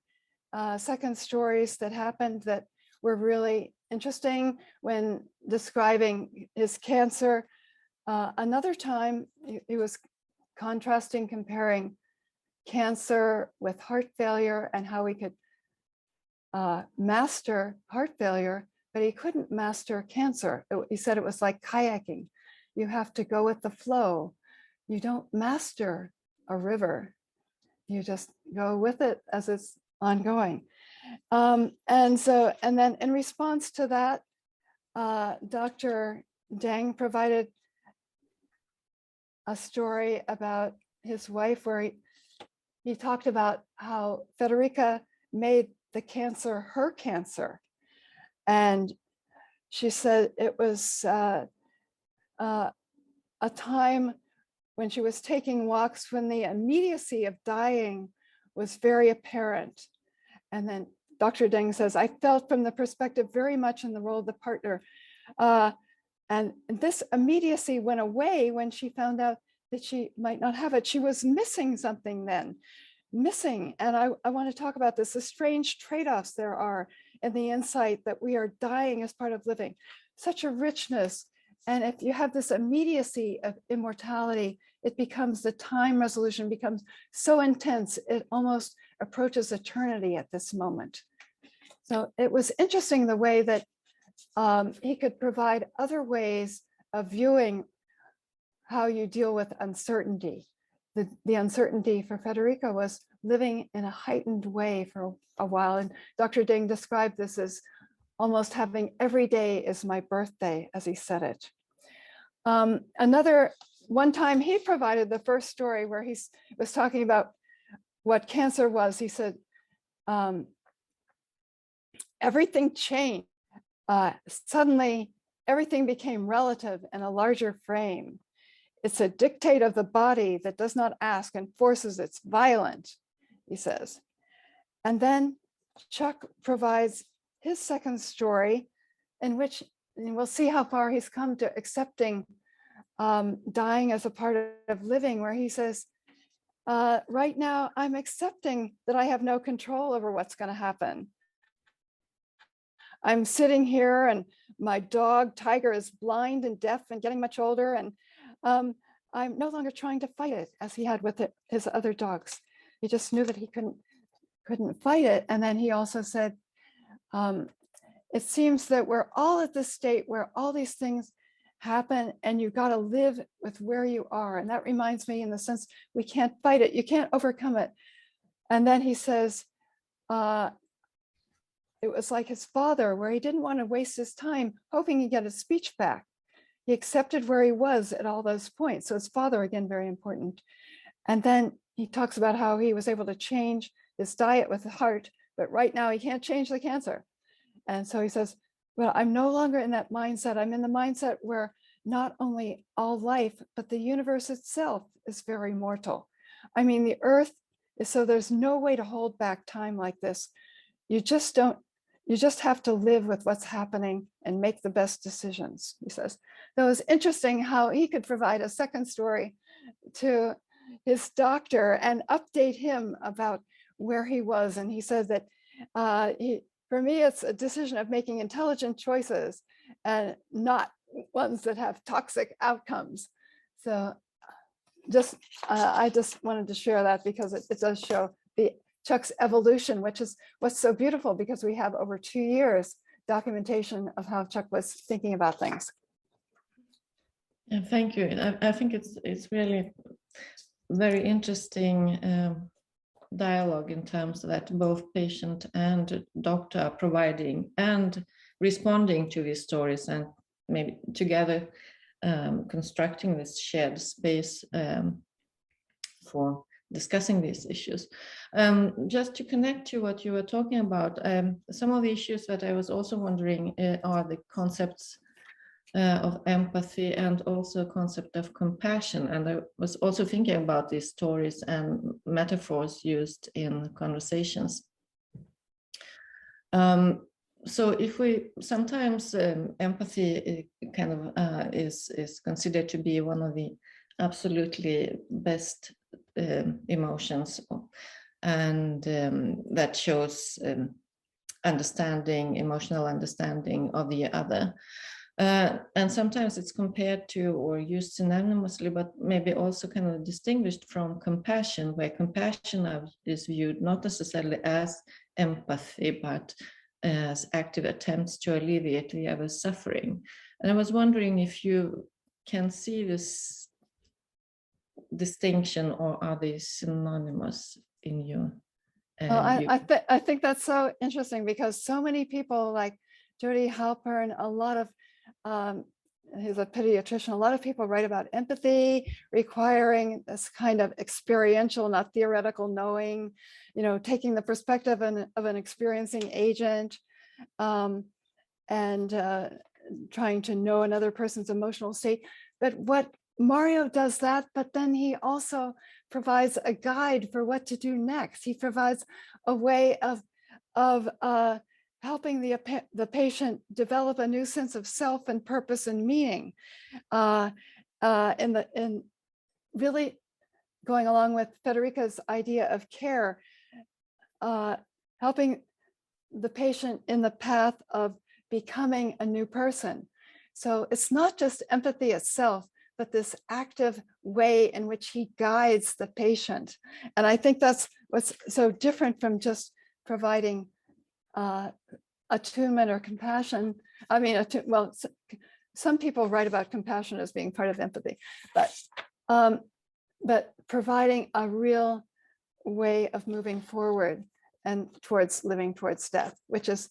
second stories that happened that were really interesting when describing his cancer. Another time he was comparing cancer with heart failure and how we could master heart failure, but he couldn't master cancer. He said it was like kayaking. You have to go with the flow. You don't master a river. You just go with it as it's ongoing. And then in response to that, Dr. Deng provided a story about his wife where he talked about how Federica made the cancer her cancer. And she said it was a time when she was taking walks, when the immediacy of dying was very apparent. And then Dr. Deng says, I felt from the perspective very much in the role of the partner. And this immediacy went away when she found out that she might not have it. She was missing something then, missing. And I want to talk about this, the strange trade-offs there are in the insight that we are dying as part of living, such a richness. And if you have this immediacy of immortality, it becomes, the time resolution becomes so intense, it almost approaches eternity at this moment. So it was interesting the way that he could provide other ways of viewing how you deal with uncertainty. The uncertainty for Federica was living in a heightened way for a while. And Dr. Deng described this as almost having every day is my birthday, as he said it. One time he provided the first story where he was talking about what cancer was. He said, everything changed. Suddenly, everything became relative in a larger frame. It's a dictate of the body that does not ask and forces, it's violent, he says. And then Chuck provides his second story, in which, and we'll see how far he's come to accepting dying as a part of living, where he says, right now, I'm accepting that I have no control over what's going to happen. I'm sitting here and my dog, Tiger, is blind and deaf and getting much older. And I'm no longer trying to fight it as he had with his other dogs. He just knew that he couldn't fight it. And then he also said, it seems that we're all at this state where all these things happen and you got to live with where you are. And that reminds me, in the sense, we can't fight it. You can't overcome it. And then he says, it was like his father, where he didn't want to waste his time hoping he'd get his speech back. He accepted where he was at all those points. So his father, again, very important. And then he talks about how he was able to change his diet with the heart, but right now he can't change the cancer. And so he says, well, I'm no longer in that mindset. I'm in the mindset where not only all life, but the universe itself is very mortal. I mean, the earth is, so there's no way to hold back time like this. You just have to live with what's happening and make the best decisions, he says. So it was interesting how he could provide a second story to his doctor and update him about where he was. And he said that for me, it's a decision of making intelligent choices and not ones that have toxic outcomes. So I just wanted to share that because it does show Chuck's evolution, which is what's so beautiful, because we have over 2 years documentation of how Chuck was thinking about things. Yeah, thank you. I think it's really very interesting dialogue in terms that both patient and doctor are providing and responding to these stories, and maybe together constructing this shared space for discussing these issues. Just to connect to what you were talking about, some of the issues that I was also wondering are the concepts of empathy and also concept of compassion. And I was also thinking about these stories and metaphors used in conversations. So if we sometimes empathy kind of is considered to be one of the absolutely best emotions, and that shows understanding, emotional understanding of the other. And sometimes it's compared to or used synonymously, but maybe also kind of distinguished from compassion, where compassion is viewed not necessarily as empathy, but as active attempts to alleviate the other's suffering. And I was wondering if you can see this distinction, or are they synonymous in your view? I think that's so interesting, because so many people like Jody Halpern, a lot of he's a pediatrician, a lot of people write about empathy requiring this kind of experiential, not theoretical knowing, taking the perspective of an experiencing agent, and trying to know another person's emotional state. But what Mario does that, but then he also provides a guide for what to do next. He provides a way of helping the patient develop a new sense of self and purpose and meaning, in really going along with Federica's idea of care, helping the patient in the path of becoming a new person. So it's not just empathy itself, but this active way in which he guides the patient. And I think that's what's so different from just providing attunement or compassion. I mean, well, some people write about compassion as being part of empathy, but providing a real way of moving forward and towards living towards death, which is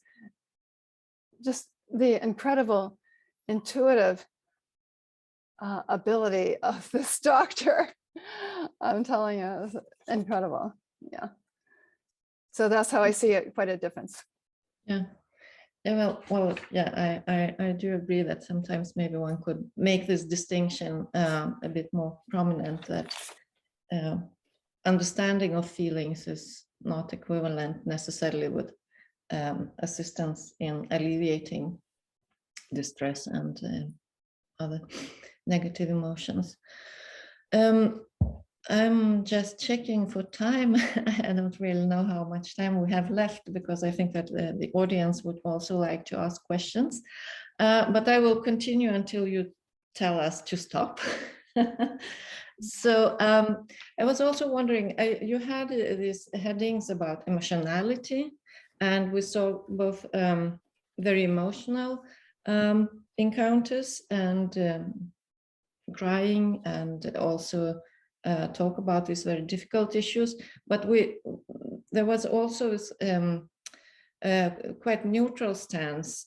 just the incredible intuitive ability of this doctor. I'm telling you, it's incredible. Yeah. So that's how I see it, quite a difference. Yeah. Yeah, well, yeah, I do agree that sometimes maybe one could make this distinction a bit more prominent, that understanding of feelings is not equivalent necessarily with assistance in alleviating distress and other negative emotions. I'm just checking for time. I don't really know how much time we have left, because I think that the audience would also like to ask questions. But I will continue until you tell us to stop. So I was also wondering, you had these headings about emotionality, and we saw both very emotional encounters and crying, and also talk about these very difficult issues. But there was also quite neutral stance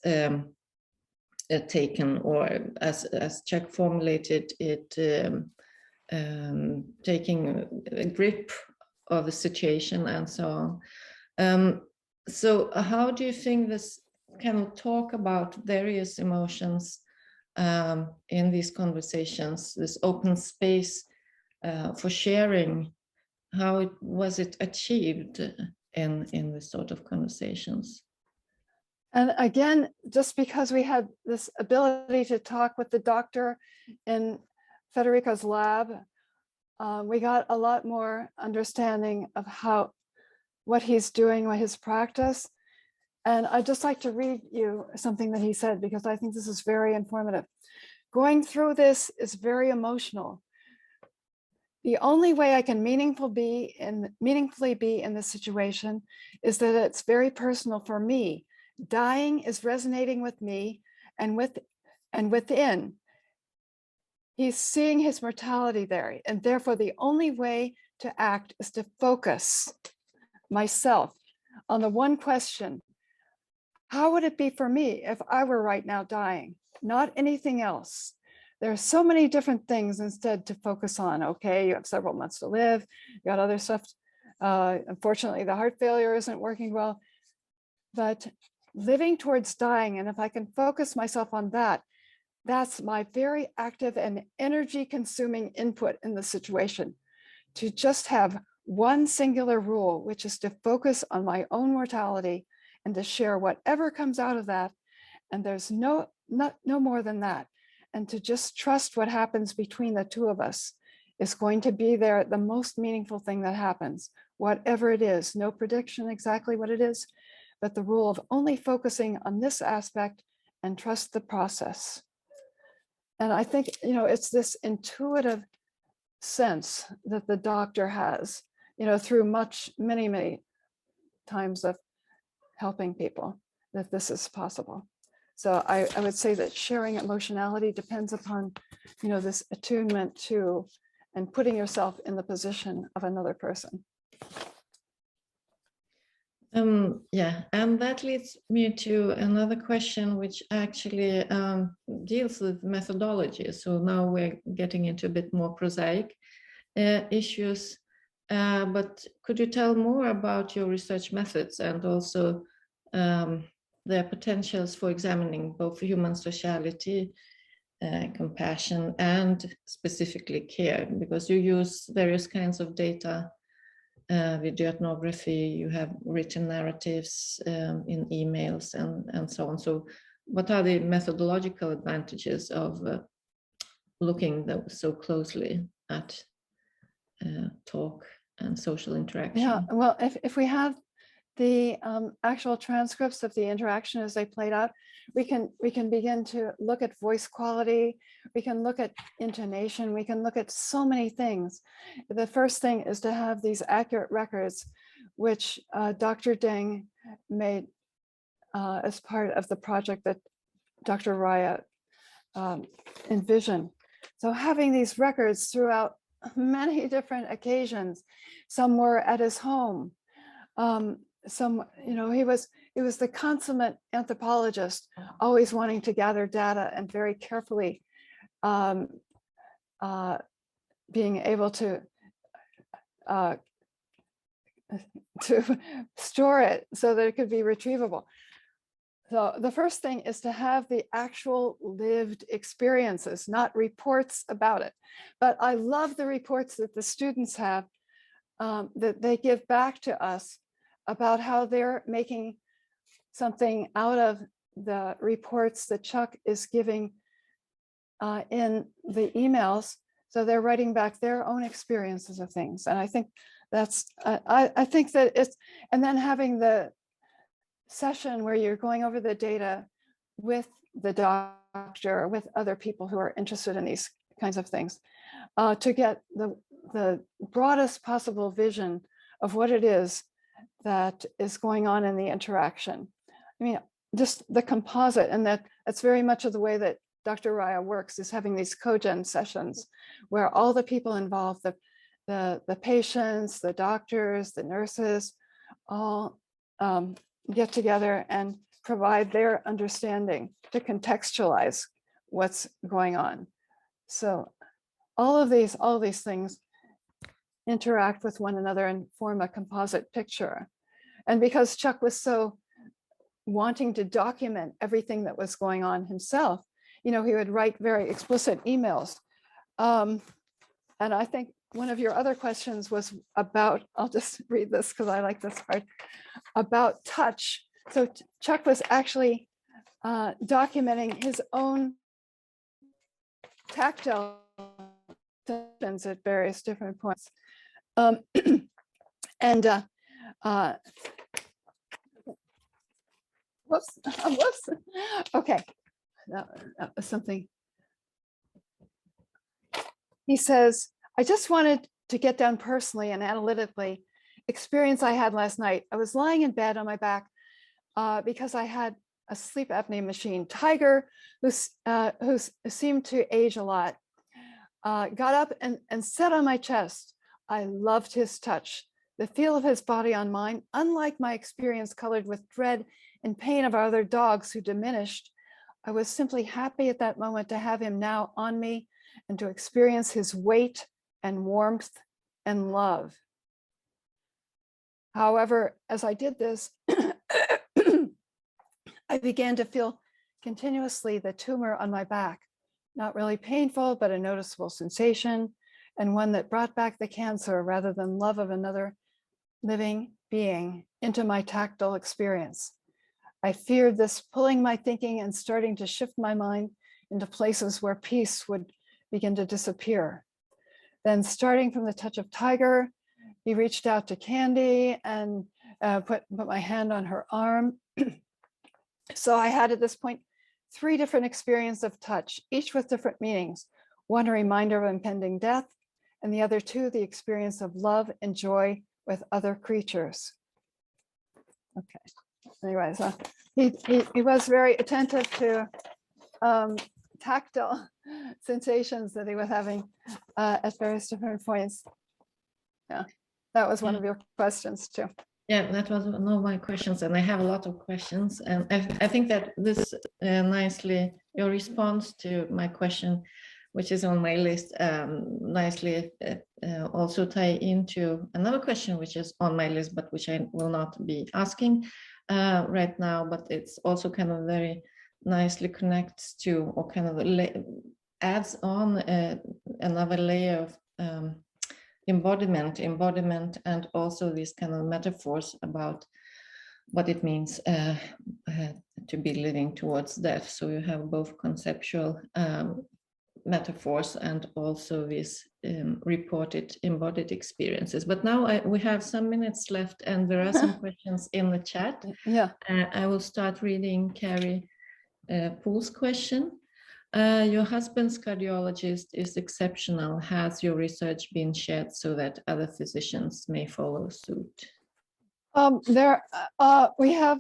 taken, or as Chuck formulated it, taking a grip of the situation and so on. So how do you think this can talk about various emotions in these conversations, this open space for sharing? How was it achieved in this sort of conversations? And again, just because we had this ability to talk with the doctor in Federica's lab, we got a lot more understanding of what he's doing, what his practice. And I'd just like to read you something that he said, because I think this is very informative. Going through this is very emotional. The only way I can meaningfully be in this situation is that it's very personal for me. Dying is resonating with me and within. He's seeing his mortality there, and therefore the only way to act is to focus myself on the one question: how would it be for me if I were right now dying? Not anything else. There are so many different things instead to focus on. Okay, you have several months to live, you got other stuff. Unfortunately, the heart failure isn't working well, but living towards dying, and if I can focus myself on that, that's my very active and energy consuming input in the situation. To just have one singular rule, which is to focus on my own mortality and to share whatever comes out of that. And there's no more than that. And to just trust what happens between the two of us is going to be there, the most meaningful thing that happens, whatever it is. No prediction exactly what it is, but the rule of only focusing on this aspect and trust the process. And I think, it's this intuitive sense that the doctor has, through many times of helping people, that this is possible. So I would say that sharing emotionality depends upon, this attunement to and putting yourself in the position of another person. Yeah, and that leads me to another question, which actually deals with methodology. So now we're getting into a bit more prosaic issues, but could you tell more about your research methods and also their potentials for examining both human sociality compassion and specifically care, because you use various kinds of data with your ethnography, you have written narratives in emails and so on. So what are the methodological advantages of looking so closely at talk and social interaction? Yeah, well, if we have the actual transcripts of the interaction as they played out, we can begin to look at voice quality, we can look at intonation, we can look at so many things. The first thing is to have these accurate records, which Dr. Deng made as part of the project that Dr. Raya envisioned. So having these records throughout many different occasions, some were at his home, some, you know, he was the consummate anthropologist, always wanting to gather data and very carefully being able to store it so that it could be retrievable. So the first thing is to have the actual lived experiences, not reports about it. But I love the reports that the students have that they give back to us about how they're making something out of the reports that Chuck is giving in the emails. So they're writing back their own experiences of things. And I think that's, I think that it's, and then having the session where you're going over the data with the doctor, with other people who are interested in these kinds of things, to get the broadest possible vision of what it is that is going on in the interaction. I mean, just the composite, and that's very much of the way that Dr. Raya works, is having these cogen sessions where all the people involved, the patients, the doctors, the nurses, all get together and provide their understanding to contextualize what's going on. So all of these things interact with one another and form a composite picture. And because Chuck was so wanting to document everything that was going on himself, you know, he would write very explicit emails. And I think one of your other questions was about, I'll just read this because I like this part, about touch. So Chuck was actually documenting his own tactile sensations at various different points. Whoops, whoops. Okay, that was something. He says, I just wanted to get down personally and analytically experience I had last night. I was lying in bed on my back because I had a sleep apnea machine. Tiger, who seemed to age a lot, got up and sat on my chest. I loved his touch, the feel of his body on mine, unlike my experience colored with dread and pain of our other dogs who diminished. I was simply happy at that moment to have him now on me and to experience his weight and warmth and love. However, as I did this, I began to feel continuously the tumor on my back, not really painful, but a noticeable sensation, and one that brought back the cancer rather than love of another living being into my tactile experience. I feared this pulling my thinking and starting to shift my mind into places where peace would begin to disappear. Then, starting from the touch of Tiger, he reached out to Candy and put my hand on her arm. So I had at this point 3 different experiences of touch, each with different meanings. One a reminder of impending death, and the other 2, the experience of love and joy with other creatures. Okay. Anyway, so he was very attentive to tactile sensations that he was having at various different points. Yeah, that was one of your questions too. Yeah, that was one of my questions, and I have a lot of questions. And I think that this nicely, your response to my question, which is on my list, nicely also tie into another question, which is on my list, but which I will not be asking right now, but it's also kind of very nicely connects to, or kind of adds on another layer of embodiment, and also these kind of metaphors about what it means to be living towards death. So you have both conceptual metaphors and also these reported embodied experiences. But now we have some minutes left, and there are some questions in the chat. Yeah. I will start reading Carrie Poole's question. Your husband's cardiologist is exceptional. Has your research been shared so that other physicians may follow suit? We have,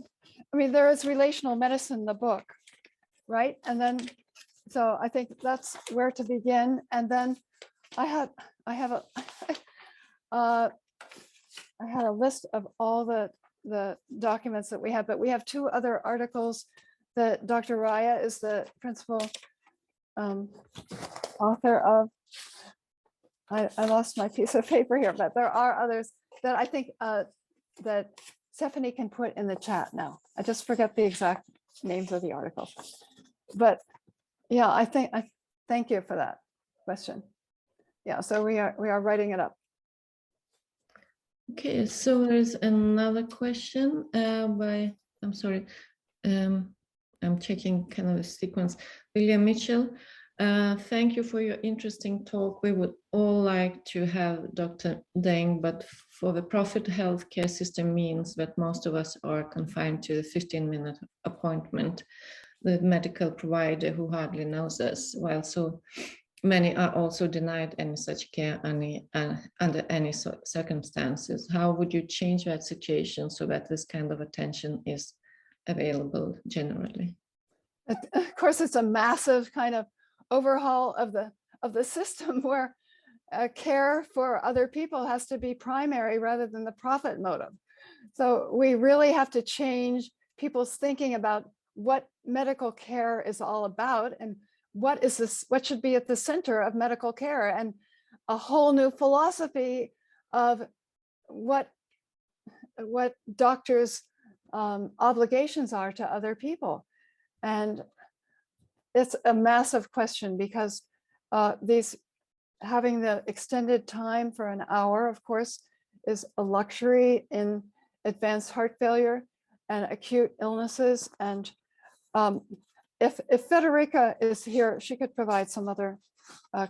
I mean, there is relational medicine in the book, right? And then, so I think that's where to begin. And then I had a list of all the documents that we have, but we have two other articles that Dr. Raya is the principal author of. I lost my piece of paper here, but there are others that I think that Stephanie can put in the chat now. I just forget the exact names of the articles. But yeah, I thank you for that question. Yeah, so we are writing it up. Okay, so there's another question by, I'm sorry, I'm checking kind of a sequence. William Mitchell, thank you for your interesting talk. We would all like to have Dr. Deng, but for the profit healthcare system means that most of us are confined to the 15-minute appointment, the medical provider who hardly knows us, while so many are also denied any such care under any circumstances. How would you change that situation so that this kind of attention is available generally? Of course, it's a massive kind of overhaul of the system where care for other people has to be primary rather than the profit motive. So we really have to change people's thinking about what medical care is all about and what should be at the center of medical care, and a whole new philosophy of what doctors' obligations are to other people. And it's a massive question because having the extended time for an hour, of course, is a luxury in advanced heart failure and acute illnesses. And if Federica is here, she could provide some other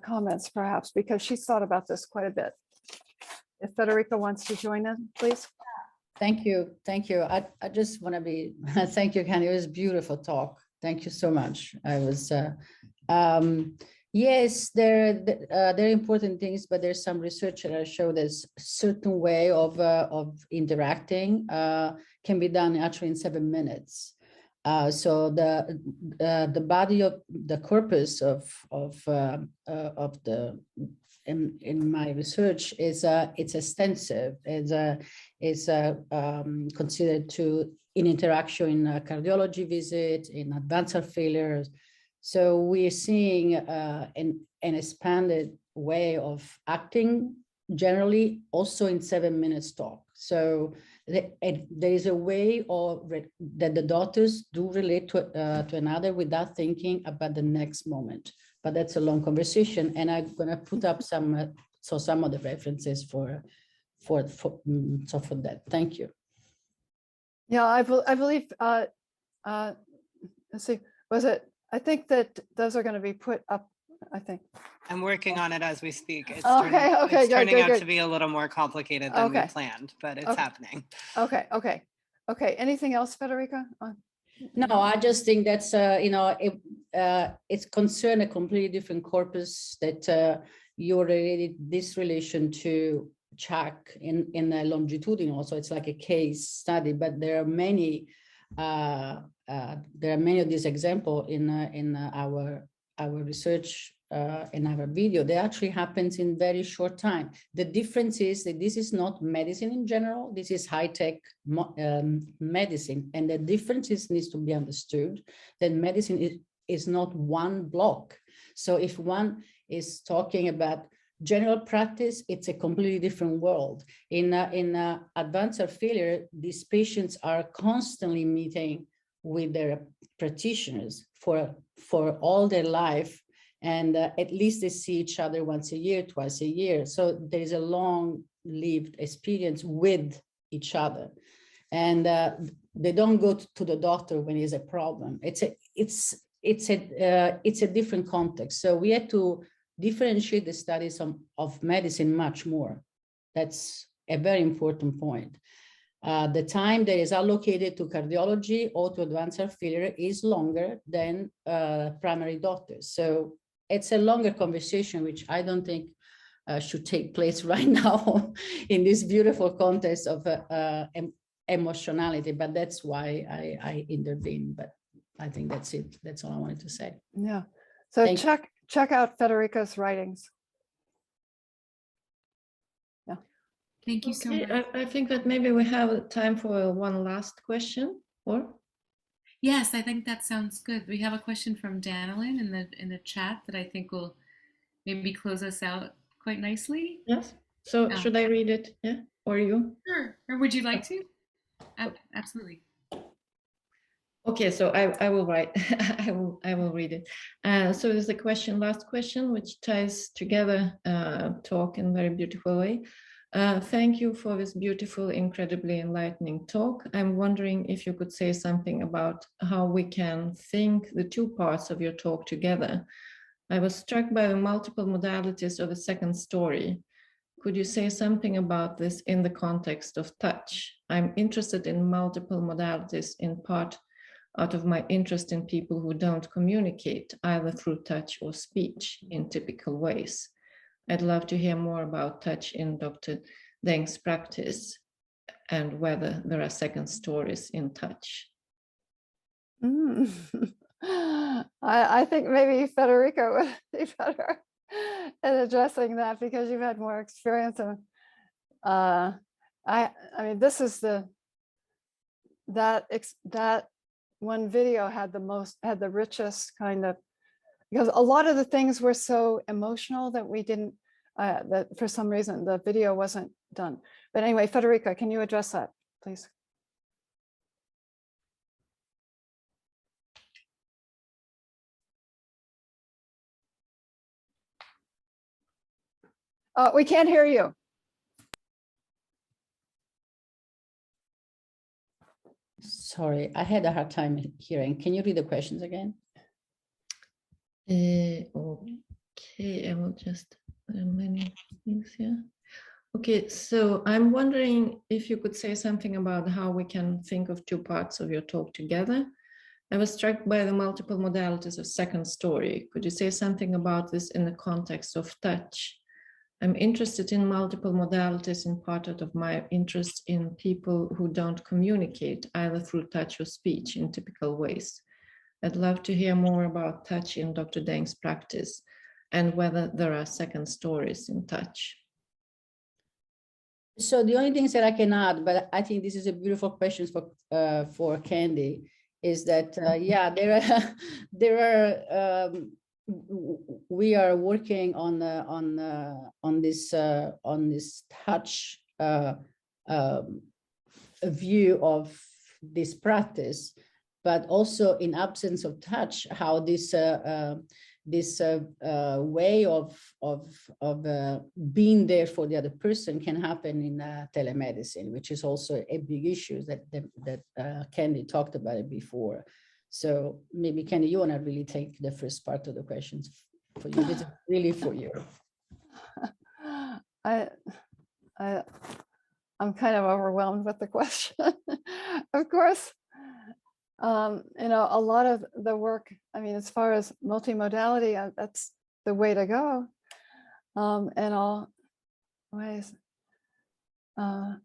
comments perhaps, because she's thought about this quite a bit. If Federica wants to join in, please. Thank you. Thank you. I just want to be, thank you, Candy. It was a beautiful talk. Thank you so much. I was, yes, there are important things, but there's some research that show there's a certain way of interacting can be done actually in 7 minutes. So the body of the corpus of the in my research is it's extensive. It's considered to in interaction in a cardiology visit, in advanced heart failure. So we're seeing an expanded way of acting generally also in 7 minutes talk. So there is a way of that the doctors do relate to another without thinking about the next moment. But that's a long conversation, and I'm going to put up some of the references for that. Thank you. Yeah, I believe. Let's see. Was it? I think that those are going to be put up. I think. I'm working on it as we speak. It's okay, turning out good. to be a little more complicated than we planned, but it's happening. Okay. Anything else, Federica? No, I just think that's it's concerned a completely different corpus that you're related this relation to check in a longitudinal. So it's like a case study, but there are many of these examples in our research in our video. That actually happens in very short time. The difference is that this is not medicine in general. This is high-tech medicine, and the difference needs to be understood. That medicine is not one block. So if one is talking about general practice, it's a completely different world. In advanced heart failure, these patients are constantly meeting with their practitioners for all their life, and at least they see each other once a year, twice a year. So there is a long-lived experience with each other, and they don't go to the doctor when there's a problem. It's a different context. So we had to differentiate the studies of medicine much more. That's a very important point. The time that is allocated to cardiology or to advanced heart failure is longer than primary doctors. So it's a longer conversation, which I don't think should take place right now in this beautiful context of emotionality, but that's why I intervene. But I think that's it. That's all I wanted to say. Yeah. So check out Federica's writings. Yeah. Thank you so much. I think that maybe we have time for one last question, or? Yes, I think that sounds good. We have a question from Danilyn in the chat that I think will maybe close us out quite nicely. Yes. So should I read it? Yeah, or you? Sure. Or would you like to? Absolutely. Okay, so I will write. I will read it. So there's a question, last question, which ties together talk in a very beautiful way. Thank you for this beautiful, incredibly enlightening talk. I'm wondering if you could say something about how we can think the two parts of your talk together. I was struck by the multiple modalities of a second story. Could you say something about this in the context of touch? I'm interested in multiple modalities in part out of my interest in people who don't communicate either through touch or speech in typical ways. I'd love to hear more about touch in Dr. Deng's practice and whether there are second stories in touch. I think maybe Federica would be better in addressing that because you've had more experience. And I mean, this is that one video had the richest kind of, because a lot of the things were so emotional that we didn't, that for some reason the video wasn't done. But anyway, Federica, can you address that, please? We can't hear you. Sorry, I had a hard time hearing. Can you read the questions again? Okay, I will just, there are many things here. Okay, so I'm wondering if you could say something about how we can think of two parts of your talk together. I was struck by the multiple modalities of second story. Could you say something about this in the context of touch? I'm interested in multiple modalities in part out of my interest in people who don't communicate either through touch or speech in typical ways. I'd love to hear more about touch in Dr. Deng's practice and whether there are second stories in touch. So the only things that I can add, but I think this is a beautiful question for Candy, is that yeah, there are we are working on this touch view of this practice, but also in absence of touch, how this way of being there for the other person can happen in telemedicine, which is also a big issue that Candy talked about it before. So maybe Candy, you want to really take the first part of the questions for you. This is really for you. I'm kind of overwhelmed with the question. Of course, you know, a lot of the work, I mean, as far as multimodality, that's the way to go in all ways. I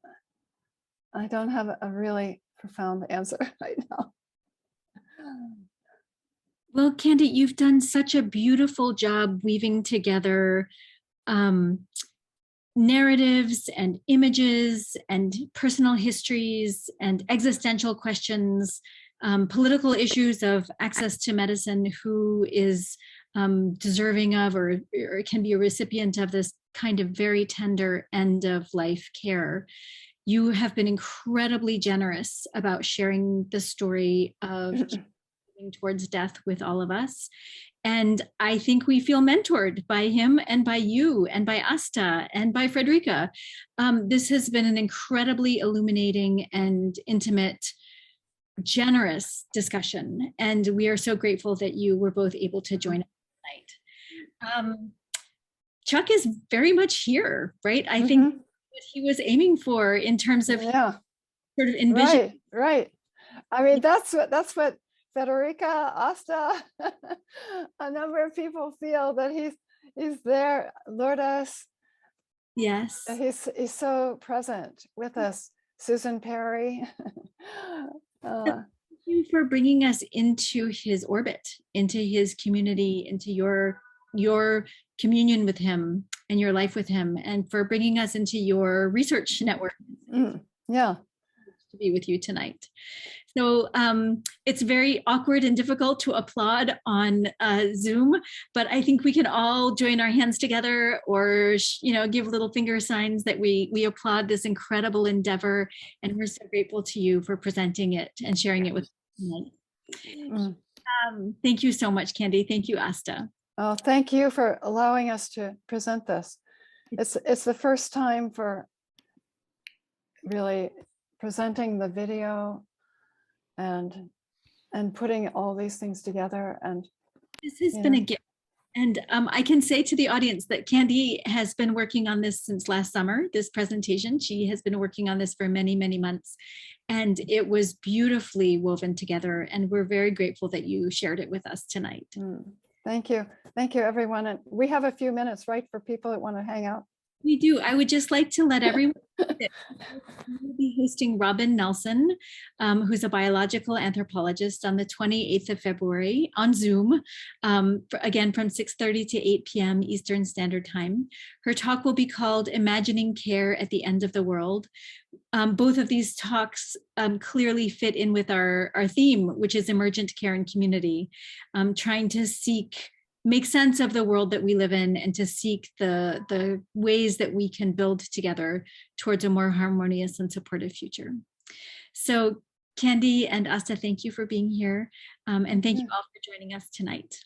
don't have a really profound answer right now. Well, Candy, you've done such a beautiful job weaving together narratives and images and personal histories and existential questions, political issues of access to medicine, who is deserving of or can be a recipient of this kind of very tender end of life care. You have been incredibly generous about sharing the story of moving towards death with all of us. And I think we feel mentored by him and by you and by Asta and by Frederica. This has been an incredibly illuminating and intimate, generous discussion. And we are so grateful that you were both able to join us tonight. Chuck is very much here, right? I think what he was aiming for in terms of sort of envision. Right. I mean, that's what Federica, Asta, a number of people feel, that he's there, Lourdes. Yes. He's so present with us. Susan Perry. Thank you for bringing us into his orbit, into his community, into your communion with him and your life with him, and for bringing us into your research network. Yeah. To be with you tonight. So it's very awkward and difficult to applaud on Zoom, but I think we can all join our hands together, or give little finger signs that we applaud this incredible endeavor, and we're so grateful to you for presenting it and sharing it with us tonight. Thank you so much, Candy. Thank you, Asta. Oh, thank you for allowing us to present this. It's the first time for really presenting the video and putting all these things together. And this has been a gift. And I can say to the audience that Candy has been working on this since last summer, this presentation. She has been working on this for many, many months, and it was beautifully woven together. And we're very grateful that you shared it with us tonight. Thank you. Thank you, everyone. And we have a few minutes, right, for people that want to hang out. We do. I would just like to let everyone know that we'll be hosting Robin Nelson, who's a biological anthropologist, on the 28th of February on Zoom, again from 6:30 to 8 p.m. Eastern Standard Time. Her talk will be called Imagining Care at the End of the World. Both of these talks clearly fit in with our theme, which is emergent care and community, trying to make sense of the world that we live in, and to seek the ways that we can build together towards a more harmonious and supportive future. So Candy and Asta, thank you for being here. And thank you all for joining us tonight.